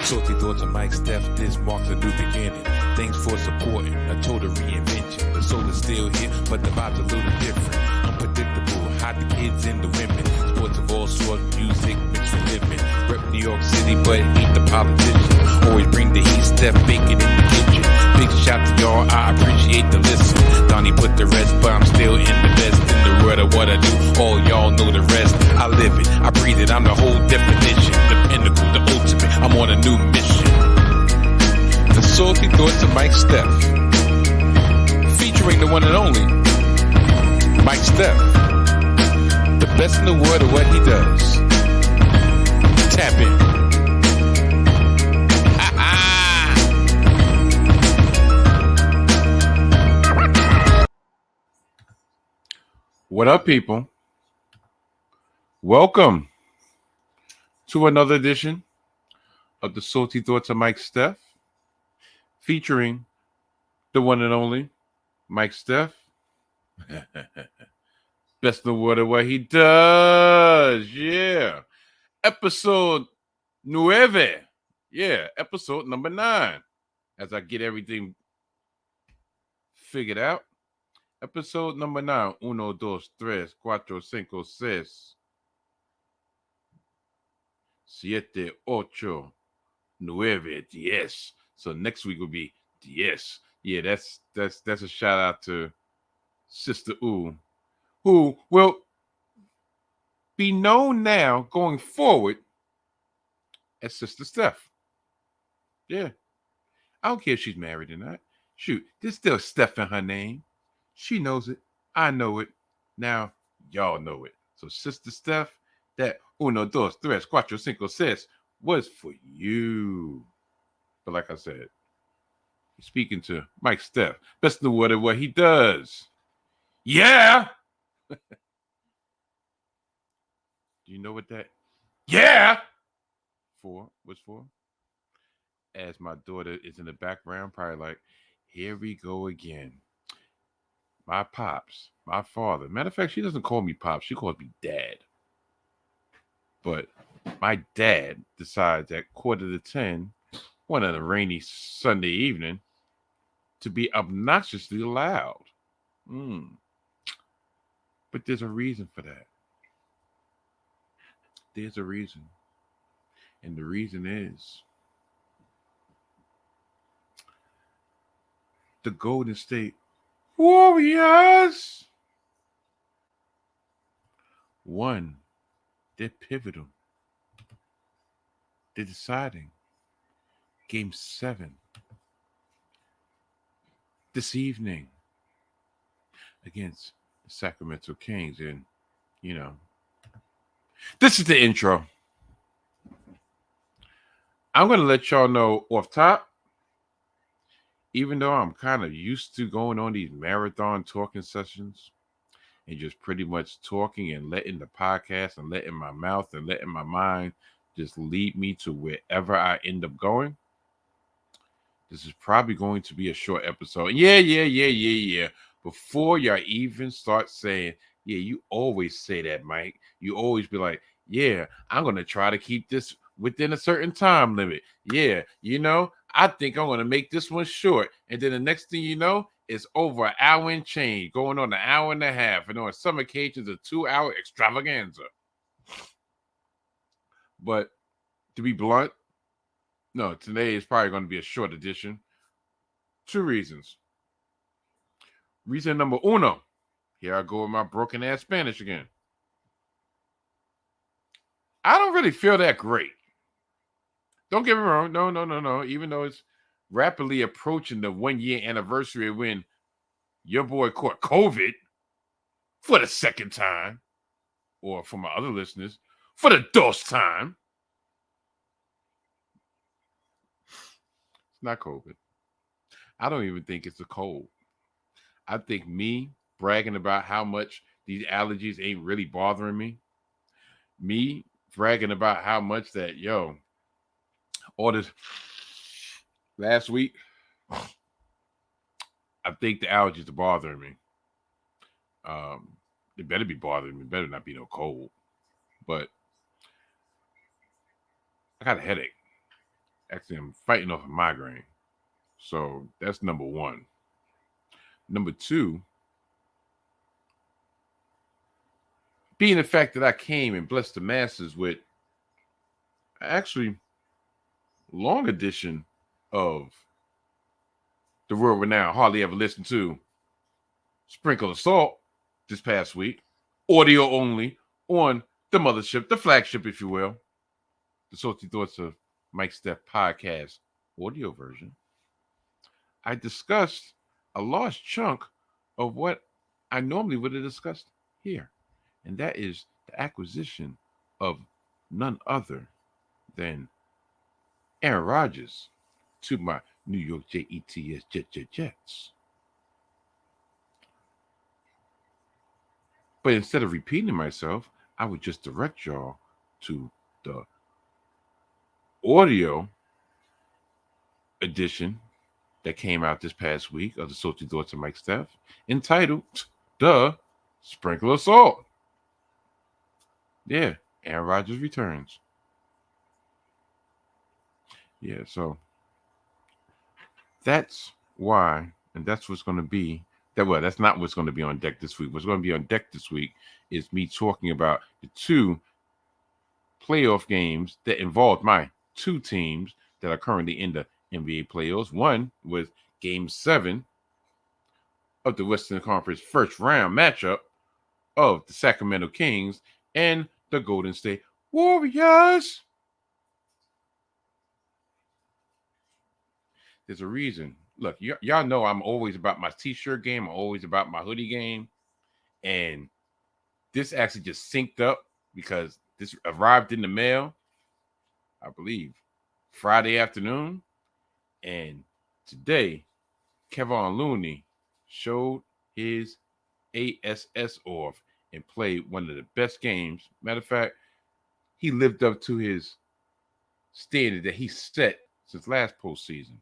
Salty thoughts of Mike Steph, this marks a new beginning. Thanks for supporting a total reinvention. The soul is still here, but the vibe's a little different. Unpredictable, hide the kids and the women. Sports of all sorts, music, mixed with living. Rep New York City, but ain't the politician. Always bring the heat, Steph baking in the kitchen. Big shout to y'all, I appreciate the listen. Donnie put the rest, but I'm still in the best. In the world of what I do, all y'all know the rest. I live it, I breathe it, I'm the whole definition. The pinnacle, the ultimate, I'm on a new mission. The salty thoughts of Mike Steph, featuring the one and only Mike Steph, the best in the world of what he does. Tap in. What up, people? Welcome to another edition of the Salty Thoughts of Mike Steph, featuring the one and only Mike Steph. Best in the world of what he does. Yeah. Episode 9. Yeah, episode number 9. As I get everything figured out. Episode number 9. 1, 2, 3, 4, 5, 6, 7, 8, 9, 10. So next week will be 10. Yeah, that's a shout out to Sister U, who will be known now going forward as Sister Steph. Yeah. I don't care if she's married or not. Shoot, there's still Steph in her name. She knows it. I know it. Now, y'all know it. So, Sister Steph, that 1, 2, 3, 4, 5, 6 was for you. But like I said, speaking to Mike Steph, best in the world of what he does. Yeah! Do you know what that? Yeah! Was for? As my daughter is in the background, probably like, here we go again. My pops, my father. Matter of fact, she doesn't call me pops. She calls me dad. But my dad decides at 9:45, one of the rainy Sunday evening, to be obnoxiously loud. But there's a reason for that. There's a reason. And the reason is the Golden State Warriors won. They're pivotal. They're deciding. Game 7 this evening against the Sacramento Kings. And, you know, this is the intro. I'm going to let y'all know off top, even though I'm kind of used to going on these marathon talking sessions and just pretty much talking and letting the podcast and letting my mouth and letting my mind just lead me to wherever I end up going. This is probably going to be a short episode. Yeah. Before y'all even start saying, yeah, you always say that, Mike. You always be like, yeah, I'm going to try to keep this within a certain time limit. Yeah, you know, I think I'm going to make this one short. And then the next thing you know, it's over an hour and change, going on an hour and a half. And on some occasions, a 2-hour extravaganza. But to be blunt, no, today is probably going to be a short edition. 2 reasons. Reason number 1. Here I go with my broken ass Spanish again. I don't really feel that great. Don't get me wrong. No. Even though it's rapidly approaching the 1-year anniversary when your boy caught COVID for the second time, or for my other listeners, for the 2nd time. It's not COVID. I don't even think it's a cold. I think me bragging about how much these allergies ain't really bothering me. Me bragging about how much that, all this last week, I think the allergies are bothering me. It better be bothering me. It better not be no cold. But I got a headache. Actually, I'm fighting off a migraine. So that's number one. Number two, being the fact that I came and blessed the masses with actually long edition of the world renowned hardly ever listened to Sprinkle of Salt this past week, audio only on the mothership, the flagship, if you will, the Salty Thoughts of Mike Steph podcast audio version. I discussed a large chunk of what I normally would have discussed here, and that is the acquisition of none other than Aaron Rodgers to my New York Jets. But instead of repeating myself, I would just direct y'all to the audio edition that came out this past week of the Salty Thoughts of Mike Steph, entitled The Sprinkle of Salt. Yeah, Aaron Rodgers returns. Yeah, so that's why, and that's what's going to be. That's not what's going to be on deck this week. What's going to be on deck this week is me talking about the two playoff games that involved my two teams that are currently in the NBA playoffs. One was Game 7 of the Western Conference first round matchup of the Sacramento Kings and the Golden State Warriors. There's a reason. Look, y'all know I'm always about my t-shirt game. I'm always about my hoodie game. And this actually just synced up because this arrived in the mail, I believe, Friday afternoon. And today, Kevon Looney showed his ASS off and played one of the best games. Matter of fact, he lived up to his standard that he set since last postseason.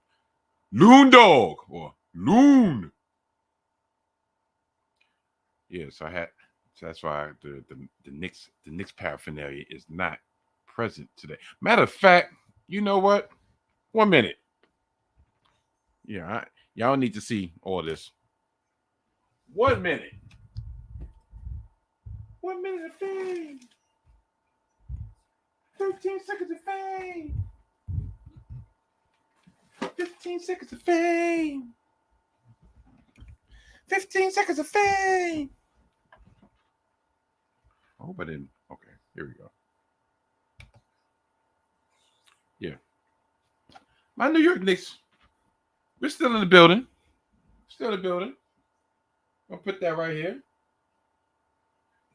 Loon Dog or Loon. Yeah, so that's why the Knicks paraphernalia is not present today. Matter of fact, you know what? 1 minute. Yeah, y'all need to see all this. 1 minute. 1 minute of fame. 13 seconds of fame. 15 seconds of fame. 15 seconds of fame. I hope I didn't. Okay, here we go. Yeah. My New York Knicks, we're still in the building. Still in the building. I'll put that right here.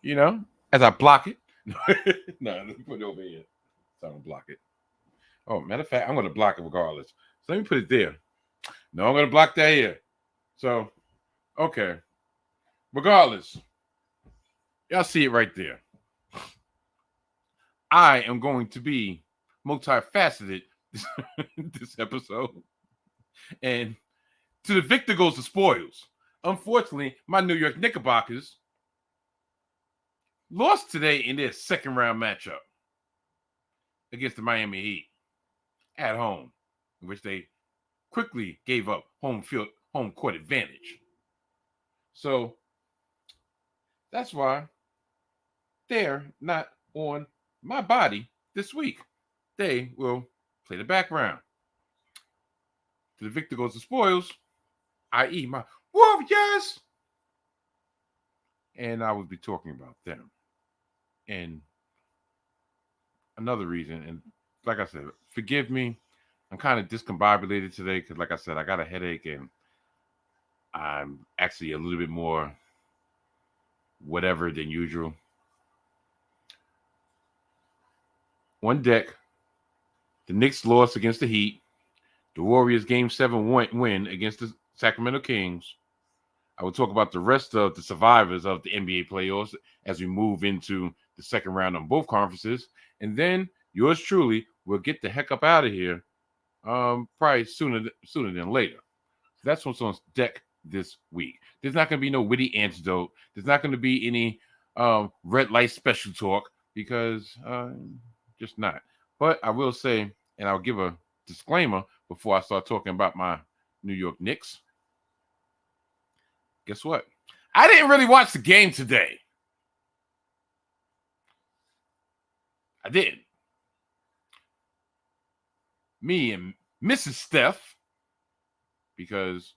You know, as I block it. No, let me put it over here so I don't block it. Oh, matter of fact, I'm going to block it regardless. So let me put it there. No, I'm going to block that here. So, okay. Regardless, y'all see it right there. I am going to be multifaceted this episode. And to the victor goes the spoils. Unfortunately, my New York Knickerbockers lost today in their second round matchup against the Miami Heat at home, in which they quickly gave up home court advantage. So that's why they're not on my body this week. They will play the background. To the victor goes the spoils, i.e. my Warriors. And I will be talking about them. And another reason, and like I said, forgive me, I'm kind of discombobulated today because, like I said, I got a headache and I'm actually a little bit more whatever than usual. On deck, the Knicks lost against the Heat. The Warriors Game 7 win against the Sacramento Kings. I will talk about the rest of the survivors of the NBA playoffs as we move into the second round on both conferences. And then yours truly will get the heck up out of here probably sooner than later. So that's what's on deck this week. There's not going to be no witty antidote. There's not going to be any red light special talk because just not. But I will say, and I'll give a disclaimer before I start talking about my New York Knicks. Guess what? I didn't really watch the game today. I didn't. Me and Mrs. Steph, because,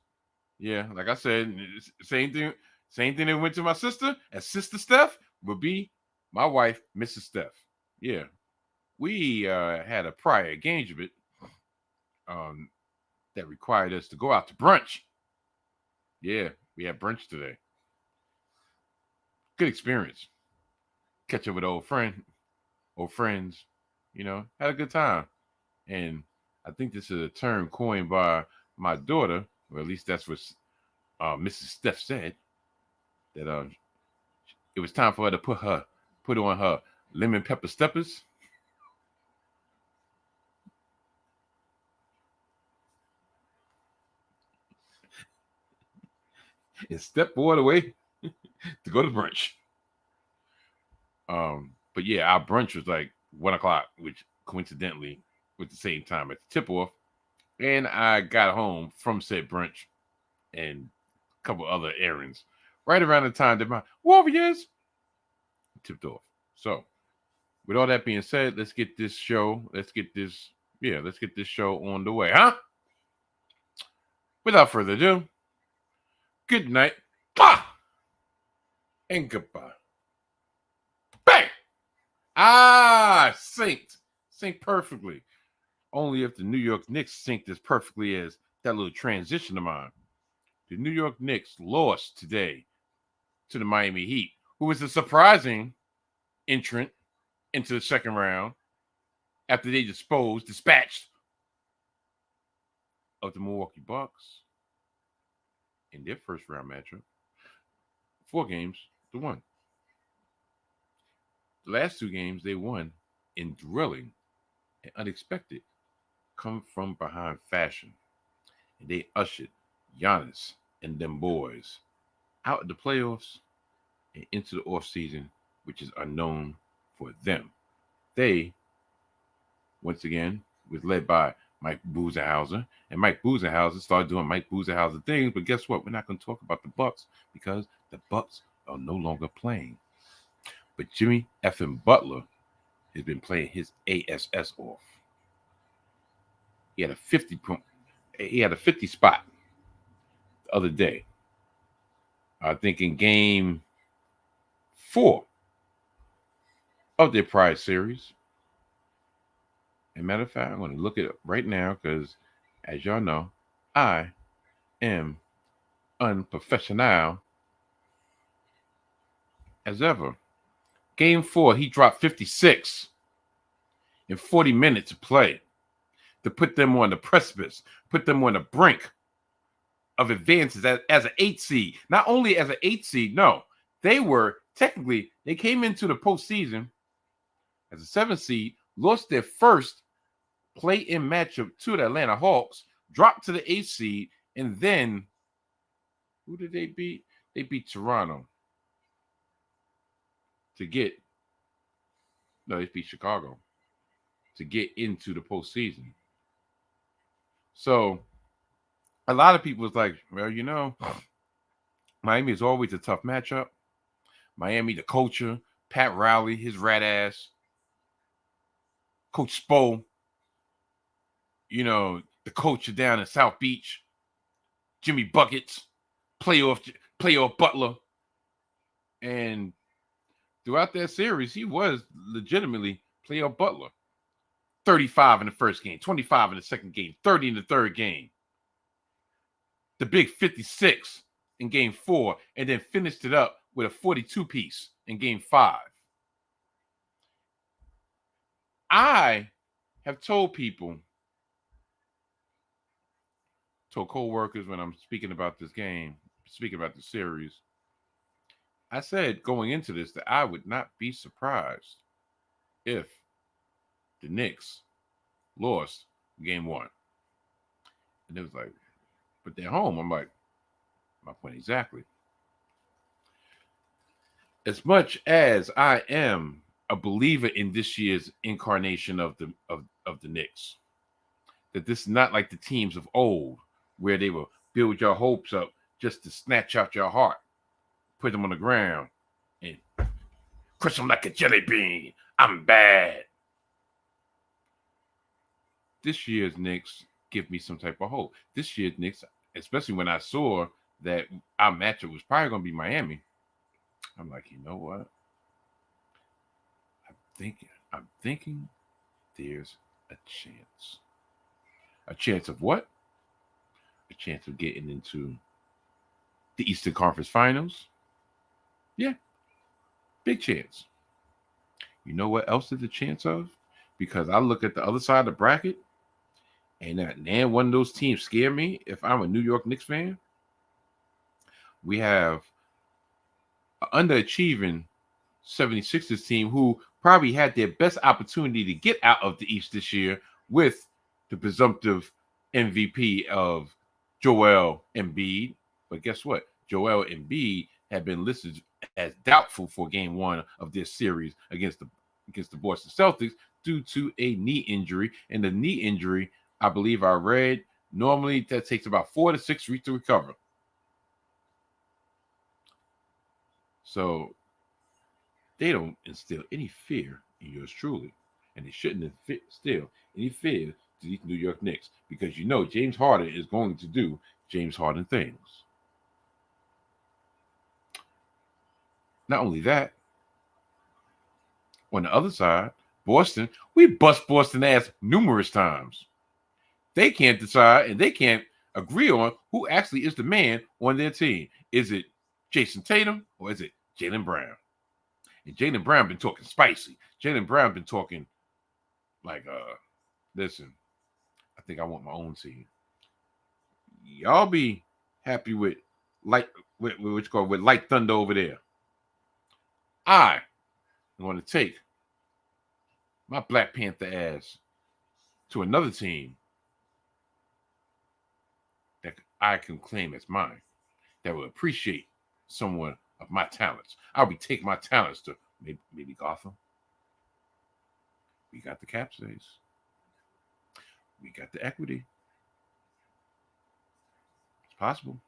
yeah, like I said, same thing that went to my sister, and Sister Steph would be my wife, Mrs. Steph. Yeah. We had a prior engagement that required us to go out to brunch. Yeah, we had brunch today. Good experience. Catch up with old friends, had a good time. And I think this is a term coined by my daughter, or at least that's what Mrs. Steph said, that it was time for her to put on her lemon pepper steppers. And step forward away to go to brunch. But yeah, our brunch was like 1:00, which coincidentally was the same time at the tip off. And I got home from said brunch and a couple other errands right around the time that my Warriors tipped off. So, with all that being said, let's get this show on the way, huh? Without further ado, good night, and goodbye. Bang! Synced perfectly. Only if the New York Knicks synced as perfectly as that little transition of mine. The New York Knicks lost today to the Miami Heat, who was a surprising entrant into the second round after they dispatched of the Milwaukee Bucks in their first round matchup. 4-1. The last 2 games they won in thrilling and unexpected come from behind fashion. And they ushered Giannis and them boys out of the playoffs and into the offseason, which is unknown for them. They, once again, was led by Mike Budenholzer, and Mike Budenholzer started doing Mike Budenholzer things. But guess what? We're not going to talk about the Bucks because the Bucks are no longer playing. But Jimmy effing Butler has been playing his ass off. He had a 50 spot the other day. I think in game 4 of their prior series. As a matter of fact, I'm going to look it up right now because, as y'all know, I am unprofessional as ever. Game 4, he dropped 56 in 40 minutes of play to put them on the precipice, put them on the brink of advances as an 8 seed. Not only as an 8 seed, no, they came into the postseason as a 7 seed, lost their first play-in matchup to the Atlanta Hawks, dropped to the 8 seed, and then who did they beat? They beat Toronto they beat Chicago to get into the postseason. So a lot of people was like, well, Miami is always a tough matchup. Miami, the culture, Pat Riley, his rat ass, Coach Spo, the culture down in South Beach, Jimmy Buckets, playoff Butler. And throughout that series, he was legitimately playoff Butler. 35 in the first game, 25 in the second game, 30 in the third game. The big 56 in game 4, and then finished it up with a 42-piece in game 5. I have told co-workers when I'm speaking about this game, speaking about the series, I said going into this that I would not be surprised if the Knicks lost game 1. And it was like, but they're home. I'm like, my point exactly. As much as I am a believer in this year's incarnation of the Knicks, that this is not like the teams of old where they will build your hopes up just to snatch out your heart, put them on the ground, and crush them like a jelly bean. I'm bad. This year's Knicks give me some type of hope. This year's Knicks, especially when I saw that our matchup was probably going to be Miami, I'm like, you know what? I'm thinking there's a chance. A chance of what? A chance of getting into the Eastern Conference Finals. Yeah, big chance. You know what else is a chance of? Because I look at the other side of the bracket, and then one of those teams scare me if I'm a New York Knicks fan. We have an underachieving 76ers team who probably had their best opportunity to get out of the East this year with the presumptive MVP of Joel Embiid. But guess what? Joel Embiid had been listed as doubtful for game one of this series against the Boston Celtics due to a knee injury. And the knee injury, I believe I read, normally that takes about 4 to 6 weeks to recover. So they don't instill any fear in yours truly. And they shouldn't instill any fear to these New York Knicks because you know James Harden is going to do James Harden things. Not only that, on the other side, Boston, we bust Boston ass numerous times. They can't decide and they can't agree on who actually is the man on their team. Is it Jason Tatum or is it Jaylen Brown? And Jaylen Brown been talking spicy. Jaylen Brown been talking like, listen, I think I want my own team. Y'all be happy with light with light thunder over there. I am going to take my Black Panther ass to another team that I can claim as mine, that will appreciate someone of my talents. I'll be taking my talents to maybe Gotham. We got the cap space. We got the equity. It's possible.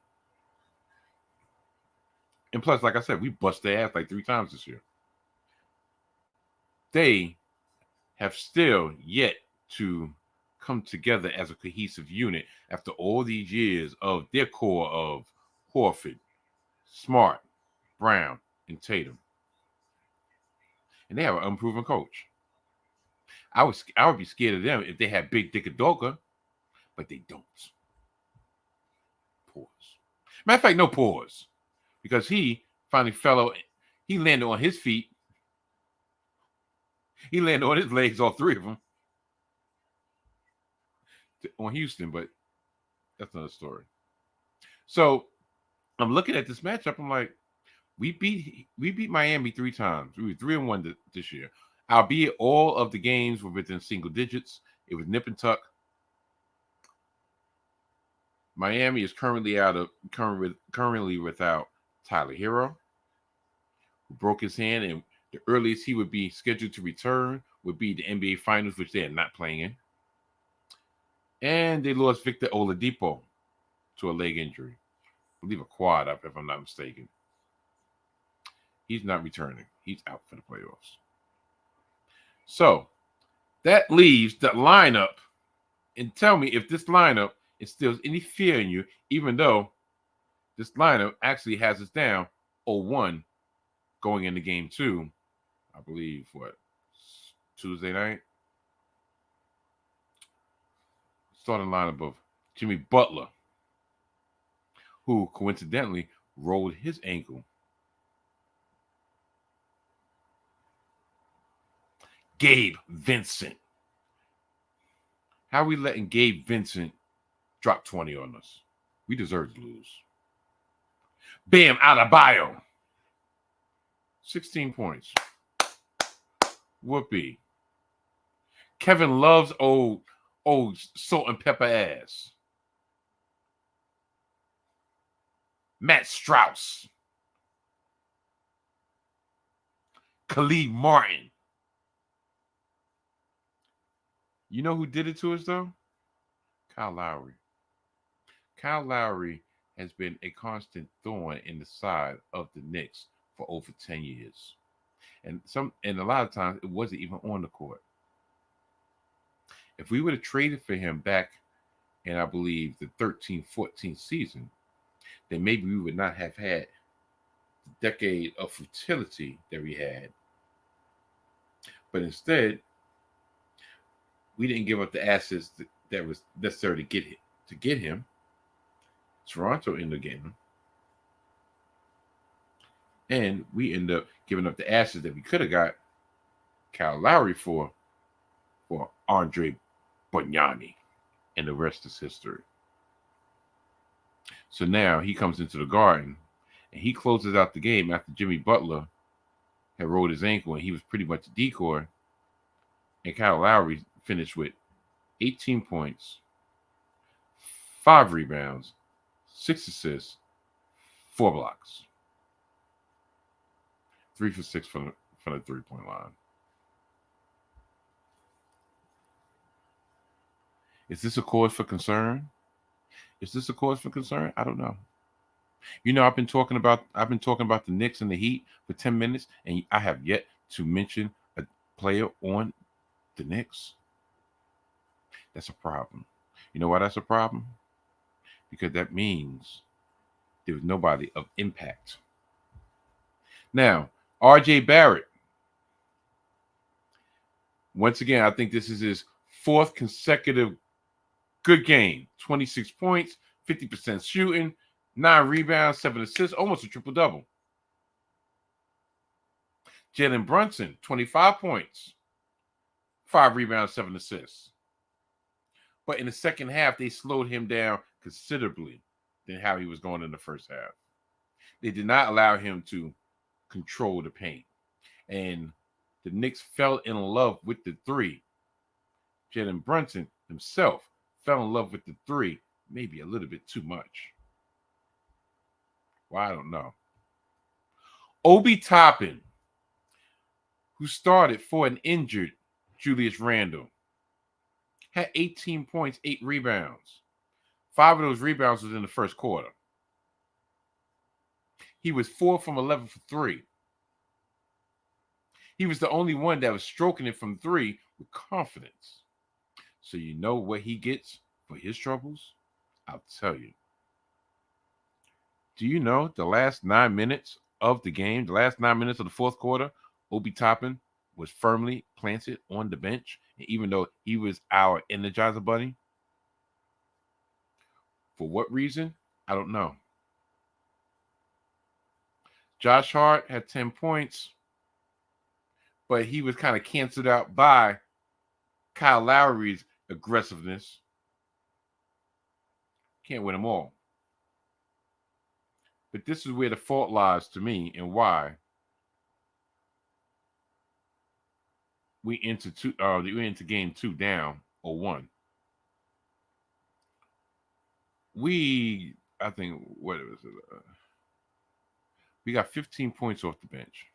And plus, like I said, we bust their ass like 3 times this year. They have still yet to come together as a cohesive unit after all these years of their core of Horford, Smart, Brown, and Tatum. And they have an unproven coach. I would be scared of them if they had Big Dick Adoka, but they don't. Pause. Matter of fact, no pause. Because he finally he landed on his feet. He landed on his legs, all 3 of them, on Houston, but that's another story. So I'm looking at this matchup. I'm like, we beat Miami 3 times. We were 3-1 this year. Albeit all of the games were within single digits. It was nip and tuck. Miami is currently without Tyler Hero, who broke his hand, and the earliest he would be scheduled to return would be the NBA Finals, which they are not playing in. And they lost Victor Oladipo to a leg injury. I believe a quad, if I'm not mistaken. He's not returning. He's out for the playoffs. So that leaves the lineup. And tell me if this lineup instills any fear in you, even though this lineup actually has us down 0-1 going into game 2. I believe, Tuesday night? Starting lineup of Jimmy Butler, who coincidentally rolled his ankle. Gabe Vincent. How are we letting Gabe Vincent drop 20 on us? We deserve to lose. Bam Adebayo. 16 points. Whoopee. Kevin Love's old salt and pepper ass. Matt Strauss. Khalid Martin. You know who did it to us, though? Kyle Lowry. Kyle Lowry has been a constant thorn in the side of the Knicks for over 10 years. And a lot of times it wasn't even on the court. If we would have traded for him back in, I believe, the 13-14 season, then maybe we would not have had the decade of futility that we had. But instead, we didn't give up the assets that was necessary to get him. Toronto ended up getting him. And we end up giving up the assets that we could have got Kyle Lowry for Andre Bunyani. And the rest is history. So now he comes into the Garden and he closes out the game after Jimmy Butler had rolled his ankle and he was pretty much a decoy. And Kyle Lowry finished with 18 points, 5 rebounds, 6 assists, 4 blocks. 3 for 6 from the 3-point line. Is this a cause for concern? Is this a cause for concern? I don't know. You know, I've been talking about the Knicks and the Heat for 10 minutes, and I have yet to mention a player on the Knicks. That's a problem. You know why that's a problem? Because that means there was nobody of impact. Now, R.J. Barrett. Once again, I think this is his 4th consecutive good game. 26 points, 50% shooting, 9 rebounds, 7 assists, almost a triple-double. Jalen Brunson, 25 points, 5 rebounds, 7 assists. But in the second half, they slowed him down considerably than how he was going in the first half. They did not allow him to control the paint. And the Knicks fell in love with the 3. Jalen Brunson himself fell in love with the 3, maybe a little bit too much. Well, I don't know. Obi Toppin, who started for an injured Julius Randle, had 18 points, 8 rebounds. 5 of those rebounds was in the first quarter. He was 4 from 11 for 3. He was the only one that was stroking it from 3 with confidence. So you know what he gets for his troubles? I'll tell you. Do you know the last 9 minutes of the game, the last 9 minutes of the fourth quarter, Obi Toppin was firmly planted on the bench, and even though he was our Energizer Bunny? For what reason? I don't know. Josh Hart had 10 points, but he was kind of canceled out by Kyle Lowry's aggressiveness. Can't win them all. But this is where the fault lies to me and why we enter game 2 down or 1. We got 15 points off the bench.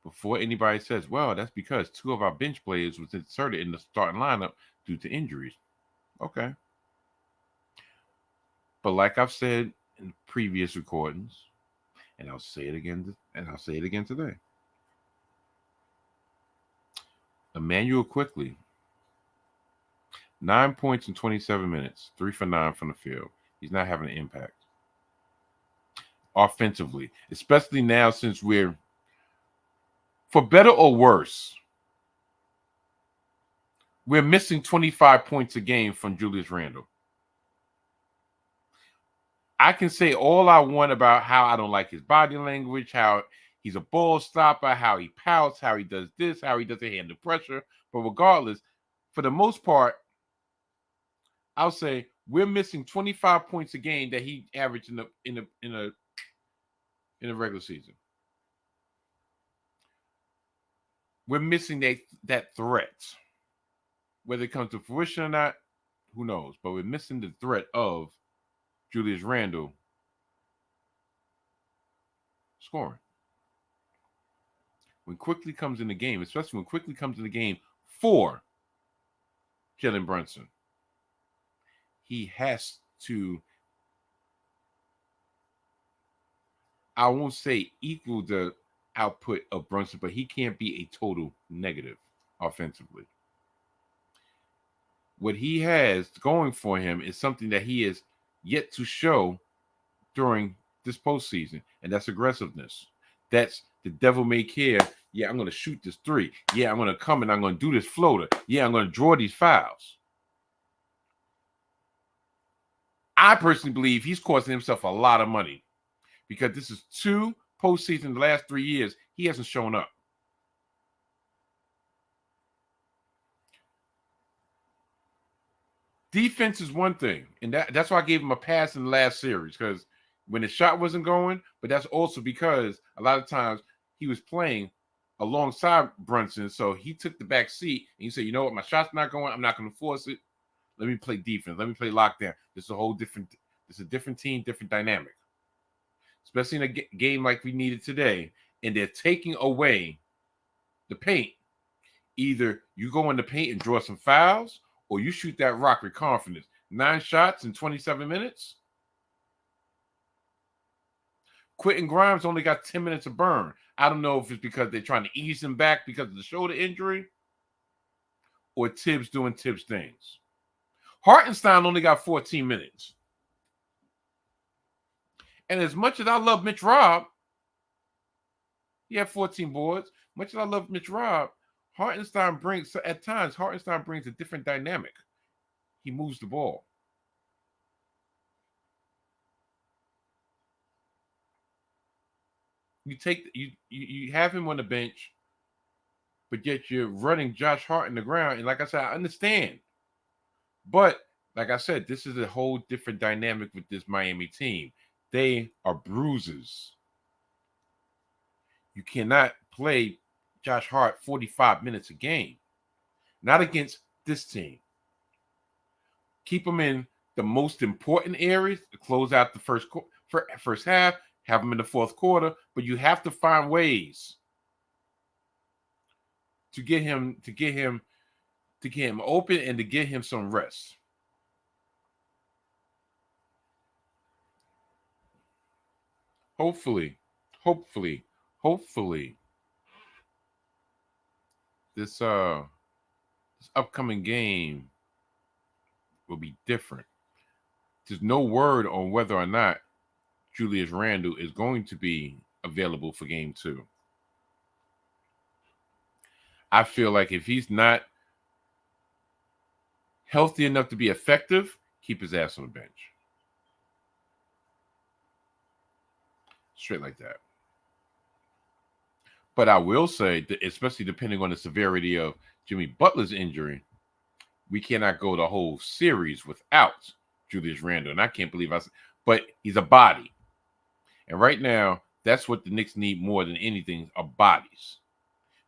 Before anybody says, well, that's because 2 of our bench players was inserted in the starting lineup due to injuries. Okay. But like I've said in previous recordings, and I'll say it again today. Emmanuel Quickley, 9 points in 27 minutes, 3 for 9 from the field. He's not having an impact offensively, especially now since we're, for better or worse, we're missing 25 points a game from Julius Randle. I can say all I want about how I don't like his body language, how he's a ball stopper, how he pouts, how he does this, how he doesn't handle pressure. But regardless, for the most part, I'll say we're missing 25 points a game that he averaged in a regular season. We're missing that threat. Whether it comes to fruition or not, who knows? But we're missing the threat of Julius Randle scoring. When Quickley comes in the game, especially when Quickley comes in the game for Jalen Brunson. He has to, I won't say equal the output of Brunson, but he can't be a total negative offensively. What he has going for him is something that he has yet to show during this postseason, and that's aggressiveness. That's the devil may care. Yeah, I'm going to shoot this three. Yeah, I'm going to come and I'm going to do this floater. Yeah, I'm going to draw these fouls. I personally believe he's costing himself a lot of money because this is 2 postseasons in the last 3 years. He hasn't shown up. Defense is one thing, and that's why I gave him a pass in the last series, because when the shot wasn't going, but that's also because a lot of times he was playing alongside Brunson, so he took the back seat and he said, you know what, my shot's not going, I'm not going to force it. Let me play defense. Let me play lockdown. This is a different team, different dynamic, especially in a game like we needed today, and they're taking away the paint. Either you go in the paint and draw some fouls, or you shoot that rock with confidence. 9 shots in 27 minutes. Quentin Grimes only got 10 minutes of burn. I don't know if it's because they're trying to ease him back because of the shoulder injury, or Tibbs doing Tibbs things. Hartenstein only got 14 minutes. And as much as I love Mitch Robb, he had 14 boards. Much as I love Mitch Robb, Hartenstein brings a different dynamic. He moves the ball. You have him on the bench, but yet you're running Josh Hart in the ground. And like I said, I understand. But like I said, this is a whole different dynamic with this Miami team. They are bruisers. You cannot play Josh Hart 45 minutes a game. Not against this team. Keep him in the most important areas to close out the first half, have him in the fourth quarter, but you have to find ways to get him open and to get him some rest. Hopefully, this upcoming game will be different. There's no word on whether or not Julius Randle is going to be available for game 2. I feel like if he's not healthy enough to be effective, keep his ass on the bench. Straight like that. But I will say that, especially depending on the severity of Jimmy Butler's injury, we cannot go the whole series without Julius Randle. And I can't believe but he's a body. And right now, that's what the Knicks need more than anything, are bodies.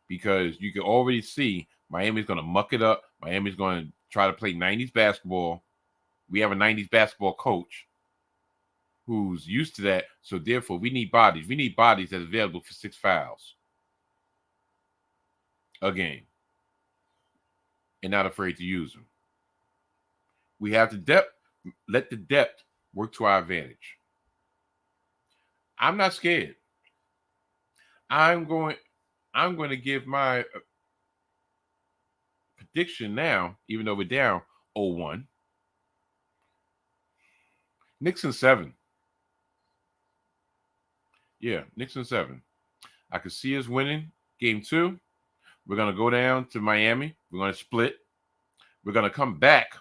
Because you can already see Miami's going to muck it up. Miami's going to try to play 90s basketball. We have a 90s basketball coach who's used to that. So therefore, we need bodies. We need bodies that's available for 6 fouls a game and not afraid to use them. We have the depth. Let the depth work to our advantage. I'm not scared. I'm going to give my prediction now, even though we're down 0-1. Knicks in 7. Yeah, Knicks in 7. I could see us winning game 2. We're going to go down to Miami. We're going to split. We're going to come back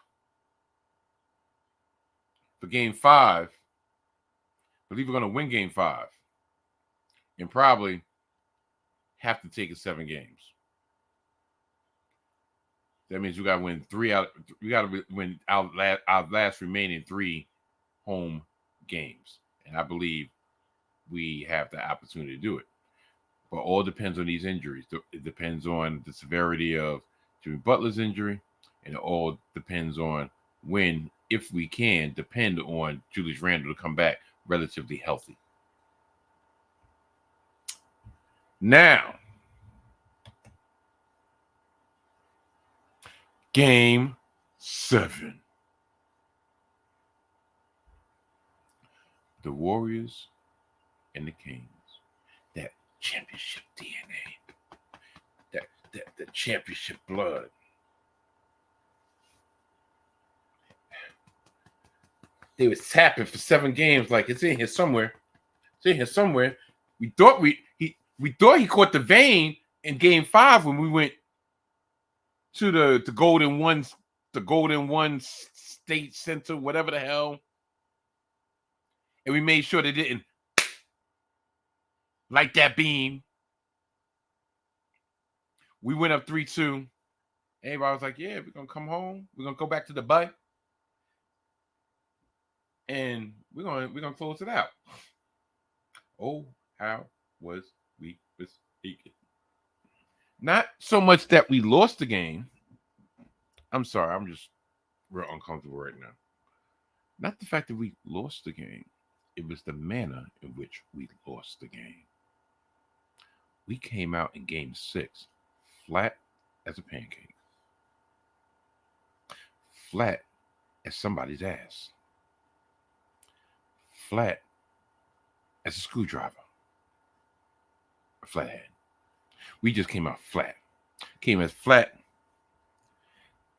for game 5. I believe we're going to win game 5. And probably have to take it 7 games. That means we got to win 3 out. We got to win our last remaining 3 home games. And I believe we have the opportunity to do it. But all depends on these injuries. It depends on the severity of Jimmy Butler's injury. And it all depends on when, if we can, depend on Julius Randle to come back relatively healthy. Now, game 7. The Warriors and the Kings. That championship DNA. The championship blood. They was tapping for 7 games like it's in here somewhere. It's in here somewhere. We thought he caught the vein in game 5 when we went to the Golden One State Center, whatever the hell. And we made sure they didn't light that beam. We went up 3-2. Everybody was like, yeah, we're gonna come home. We're gonna go back to the bike. And we're gonna close it out. Oh, how was we mistaken? Not so much that we lost the game. I'm sorry, I'm just real uncomfortable right now. Not the fact that we lost the game. It was the manner in which we lost the game. We came out in game 6 flat as a pancake. Flat as somebody's ass. Flat as a screwdriver. A flathead. We just came out flat. Came as flat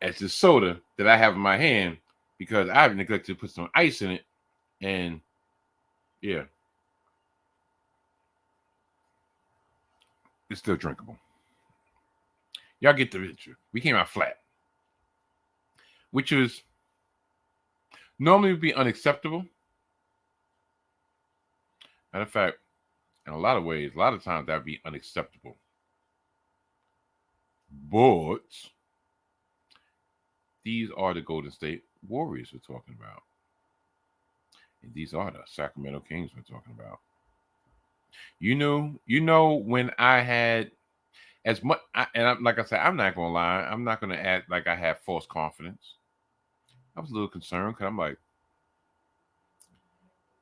as the soda that I have in my hand because I've neglected to put some ice in it. And yeah, it's still drinkable. Y'all get the picture. We came out flat, which is normally would be unacceptable. Matter of fact, in a lot of ways, a lot of times that would be unacceptable. But these are the Golden State Warriors we're talking about. And these are the Sacramento Kings we're talking about. You know when I had as much, like I said, I'm not going to lie. I'm not going to act like I have false confidence. I was a little concerned because I'm like,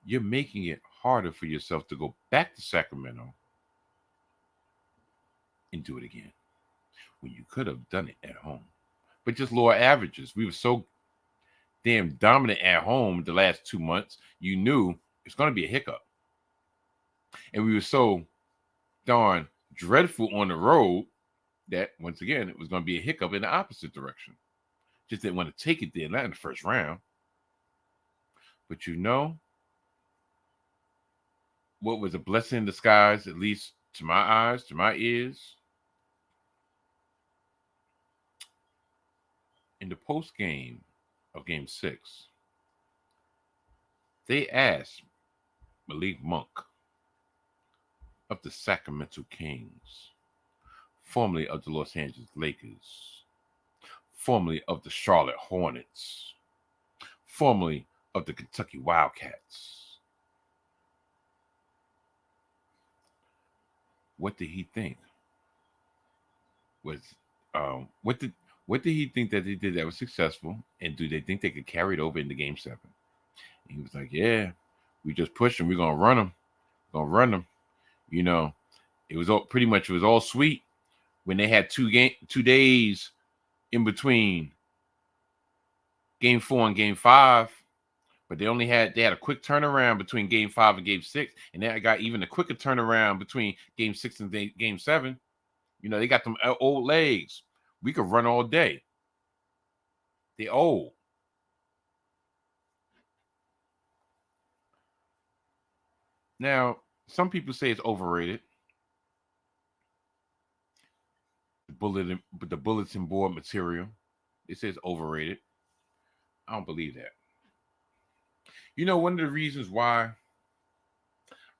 you're making it harder for yourself to go back to Sacramento and do it again when you could have done it at home. But just lower averages. We were so damn dominant at home the last 2 months. You knew it's going to be a hiccup. And we were so darn dreadful on the road that, once again, it was going to be a hiccup in the opposite direction. Just didn't want to take it there, not in the first round. But you know what was a blessing in disguise, at least to my eyes, to my ears? In the post game of game 6, they asked Malik Monk of the Sacramento Kings, formerly of the Los Angeles Lakers, formerly of the Charlotte Hornets, formerly of the Kentucky Wildcats. What did he think? What did he think that they did that was successful? And do they think they could carry it over into game 7? And he was like, yeah, we just push them. We're going to run them. Going to run them. You know, it was all sweet when they had 2 days in between game 4 and game 5, but they had a quick turnaround between game 5 and game 6, and then I got even a quicker turnaround between game 6 and game 7. You know, they got them old legs. We could run all day. They old. Now, some people say it's overrated. The bulletin board material, it says overrated. I don't believe that. You know, one of the reasons why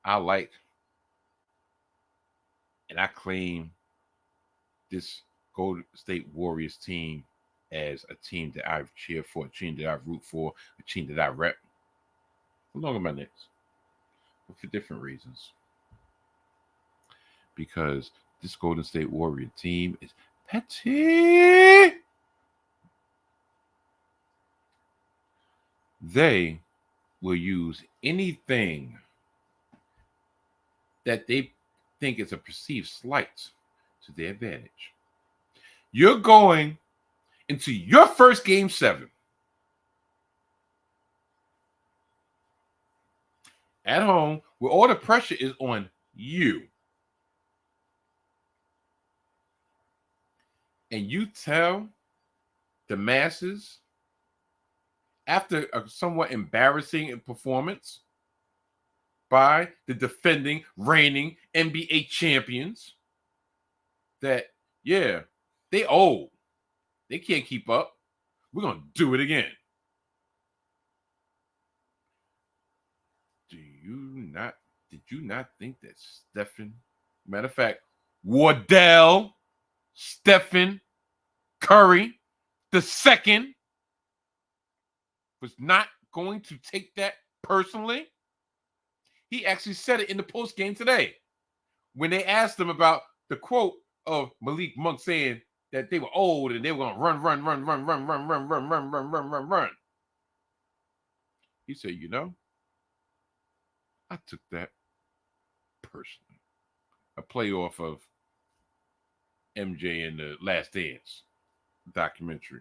I like and I claim this Golden State Warriors team as a team that I've cheered for, a team that I root for, a team that I rep, along with my Knicks, but for different reasons. Because this Golden State Warrior team is petty. They will use anything that they think is a perceived slight to their advantage. You're going into your first game 7 at home where all the pressure is on you. And you tell the masses after a somewhat embarrassing performance by the defending, reigning NBA champions that, yeah, they old. They can't keep up. We're going to do it again. Did you not think that matter of fact, Wardell Stephen Curry the second was not going to take that personally? He actually said it in the post game today when they asked him about the quote of Malik Monk saying that they were old and they were going to run. He said, I took that personally. A playoff of MJ in the Last Dance documentary.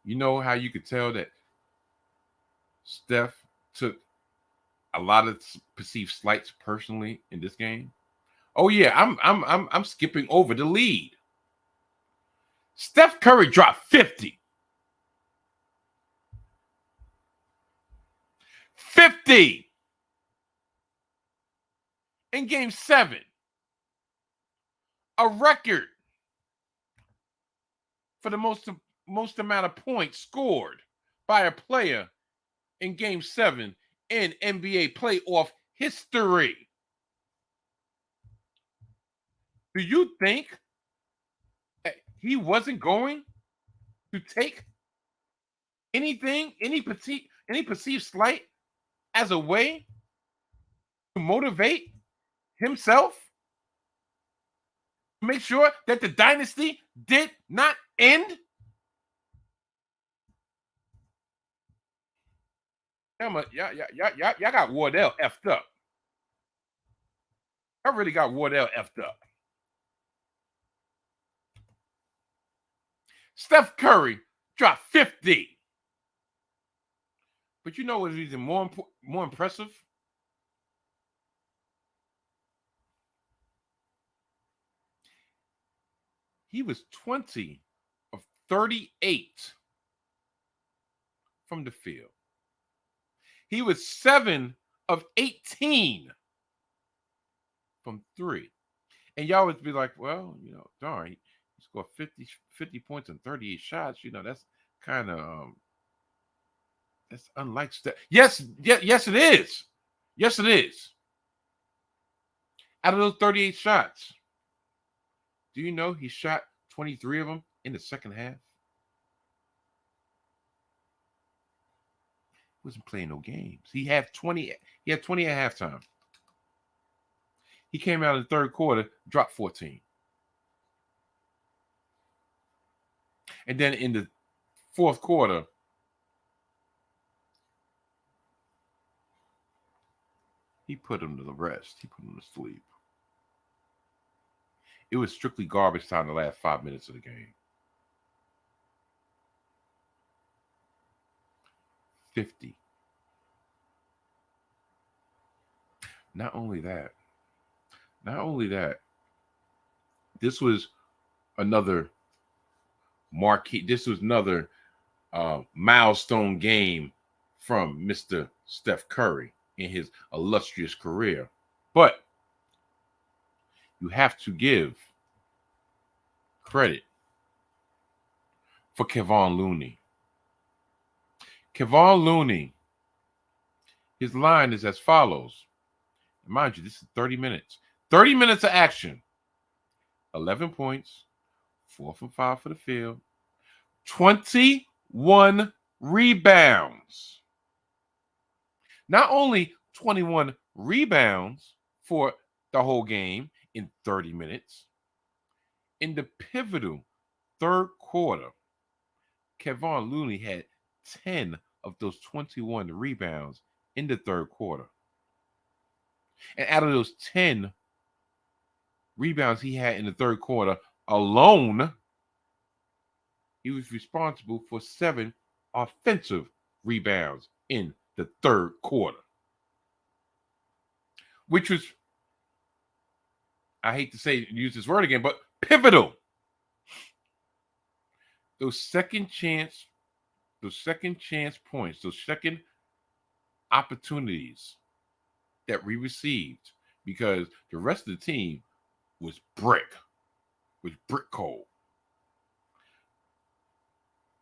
You know how you could tell that Steph took a lot of perceived slights personally in this game? Oh yeah, I'm skipping over the lead. Steph Curry dropped 50. 50 in game 7. A record for the most amount of points scored by a player in game 7 in NBA playoff history. Do you think he wasn't going to take anything, any perceived slight as a way to motivate himself? To make sure that the dynasty did not end? Y'all got Wardell effed up. I really got Wardell effed up. Steph Curry dropped 50. But you know what is even more impressive? He was 20 of 38 from the field. He was 7 of 18 from 3. And y'all would be like, well, darn, he scored 50 points and 38 shots. That's kind of that's unlike Steph. Yes, it is. Yes, it is. Out of those 38 shots, do you know he shot 23 of them in the second half? He wasn't playing no games. He had 20 at halftime. He came out in the third quarter, dropped 14. And then in the fourth quarter, he put him to the rest. He put him to sleep. It was strictly garbage time the last 5 minutes of the game. 50. Not only that, this was another marquee. This was another milestone game from Mr. Steph Curry in his illustrious career. But you have to give credit for Kevon Looney. Kevon Looney, his line is as follows. Mind you, this is 30 minutes. 30 minutes of action. 11 points, 4 from 5 for the field, 21 rebounds. Not only 21 rebounds for the whole game in 30 minutes, in the pivotal third quarter, Kevon Looney had 10 of those 21 rebounds in the third quarter. And out of those 10 rebounds he had in the third quarter alone, he was responsible for 7 offensive rebounds in the third quarter, which was, I hate to use this word again, but pivotal. Those second chance points, those second opportunities that we received, because the rest of the team was brick cold.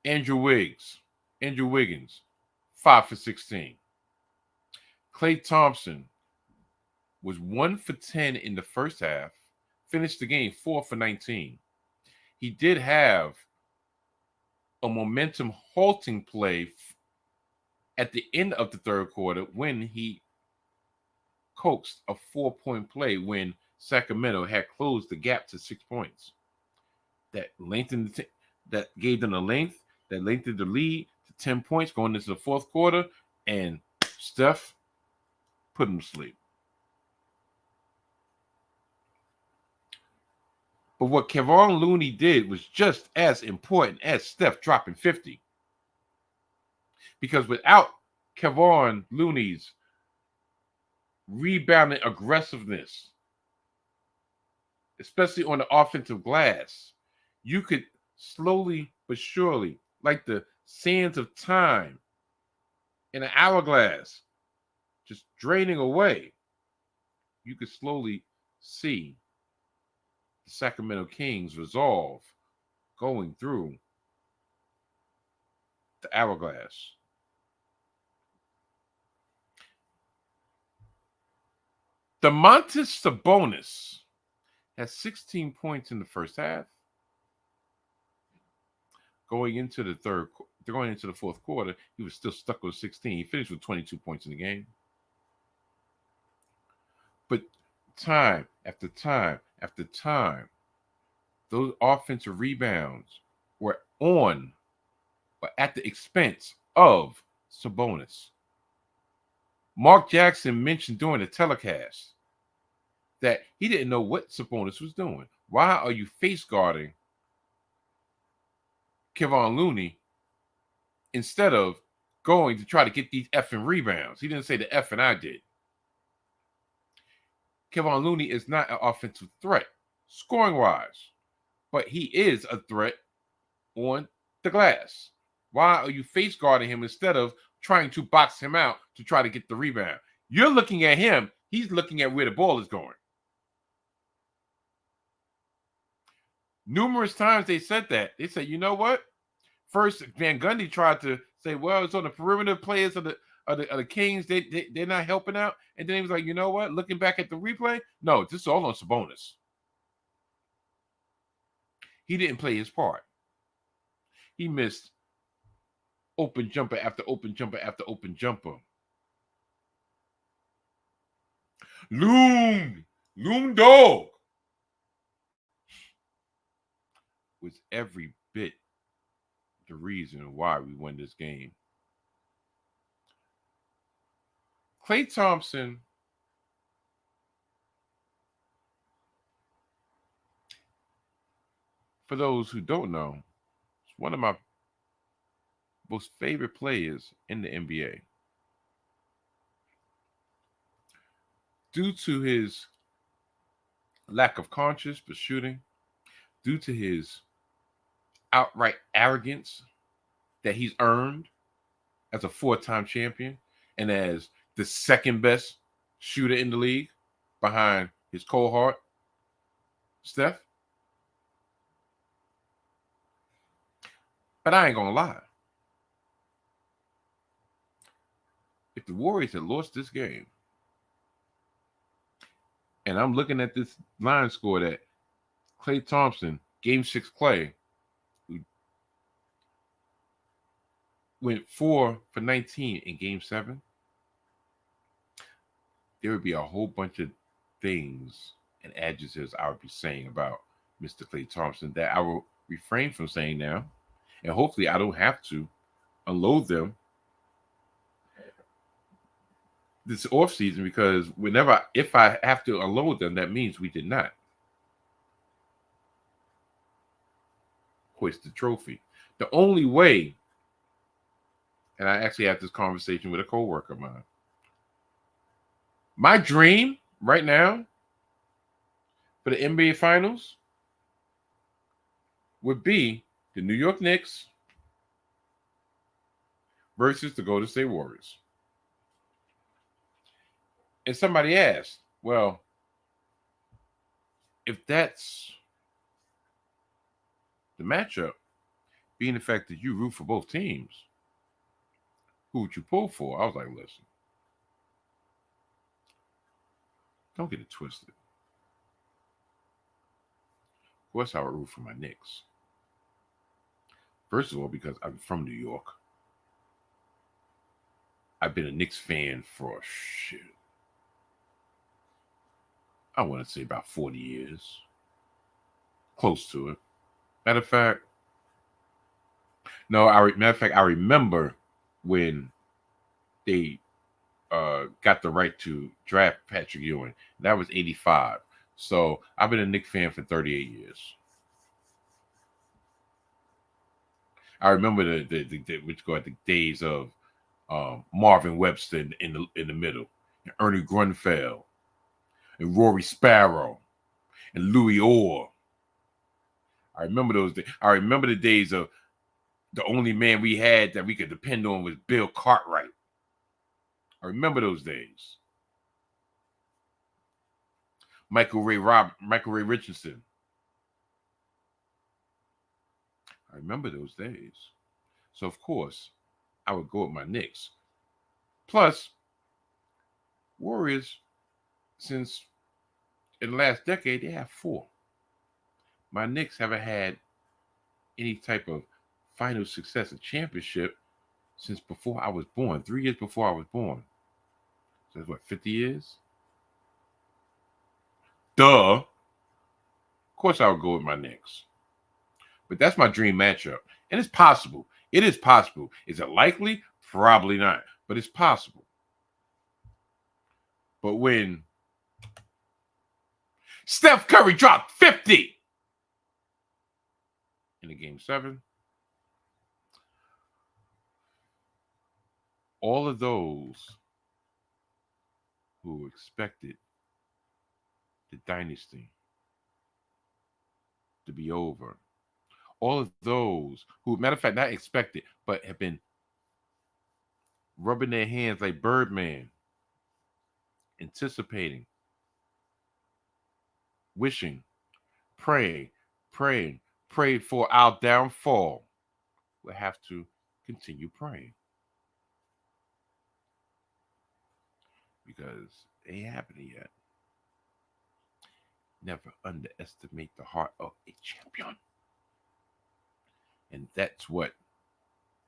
Andrew Wiggins, 5 for 16. Klay Thompson was 1 for 10 in the first half, finished the game 4 for 19. He did have a momentum halting play at the end of the third quarter when he coaxed a 4-point play when Sacramento had closed the gap to 6 points. That lengthened, that gave them the length, that lengthened the lead to 10 points going into the fourth quarter, and Steph put him to sleep. But what Kevon Looney did was just as important as Steph dropping 50. Because without Kevon Looney's rebounding aggressiveness, especially on the offensive glass, you could slowly but surely, like the sands of time in an hourglass, just draining away, you could slowly see the Sacramento Kings resolve going through the hourglass. Domantas Sabonis has 16 points in the first half. Going into the fourth quarter, he was still stuck with 16. He finished with 22 points in the game. But time after time after time, those offensive rebounds were at the expense of Sabonis. Mark Jackson mentioned during the telecast that he didn't know what Sabonis was doing. Why are you face guarding Kevon Looney instead of going to try to get these effing rebounds? He didn't say the effing I did. Kevon Looney is not an offensive threat, scoring-wise, but he is a threat on the glass. Why are you face guarding him instead of trying to box him out to try to get the rebound? You're looking at him. He's looking at where the ball is going. Numerous times they said that. They said, you know what? First, Van Gundy tried to say, well, it's on the perimeter players of the Kings. They're not helping out. And then he was like, you know what? Looking back at the replay, no, this is all on Sabonis. He didn't play his part. He missed open jumper after open jumper after open jumper. Loom dog was every bit the reason why we won this game. Klay Thompson for those who don't know, is one of my most favorite players in the NBA. Due to his lack of conscience for shooting, due to his outright arrogance that he's earned as a 4-time champion and as the second best shooter in the league behind his cohort, Steph. But I ain't gonna lie. If the Warriors had lost this game, and I'm looking at this line score that Klay Thompson, Game 6 Klay, who went 4 for 19 in Game 7, there would be a whole bunch of things and adjectives I would be saying about Mr. Klay Thompson that I will refrain from saying now. And hopefully I don't have to unload them this offseason, because if I have to unload them, that means we did not hoist the trophy. The only way, and I actually had this conversation with a coworker of mine. My dream right now for the NBA Finals would be the New York Knicks versus the Golden State Warriors. And somebody asked, well, if that's the matchup, being the fact that you root for both teams, who would you pull for? I was like, listen, don't get it twisted. Of course, I would root for my Knicks. First of all, because I'm from New York. I've been a Knicks fan for shit. I want to say about 40 years. Close to it. Matter of fact, I remember when they got the right to draft Patrick Ewing. That was 85. So I've been a Knicks fan for 38 years. I remember the days of Marvin Webster in the middle, and Ernie Grunfeld, and Rory Sparrow, and Louis Orr. I remember those days. I remember the days of the only man we had that we could depend on was Bill Cartwright. I remember those days. Michael Ray Richardson. I remember those days. So, of course, I would go with my Knicks. Plus, Warriors, since in the last decade, they have 4. My Knicks haven't had any type of final success, a championship, since before I was born, 3 years before I was born. So that's what, 50 years? Duh. Of course I would go with my Knicks. But that's my dream matchup. And it's possible. It is possible. Is it likely? Probably not. But it's possible. But when Steph Curry dropped 50 in the Game 7, all of those who expected the dynasty to be over, all of those who, matter of fact, not expected, but have been rubbing their hands like Birdman, anticipating, wishing, praying for our downfall, will have to continue praying. Because it ain't happening yet. Never underestimate the heart of a champion. And that's what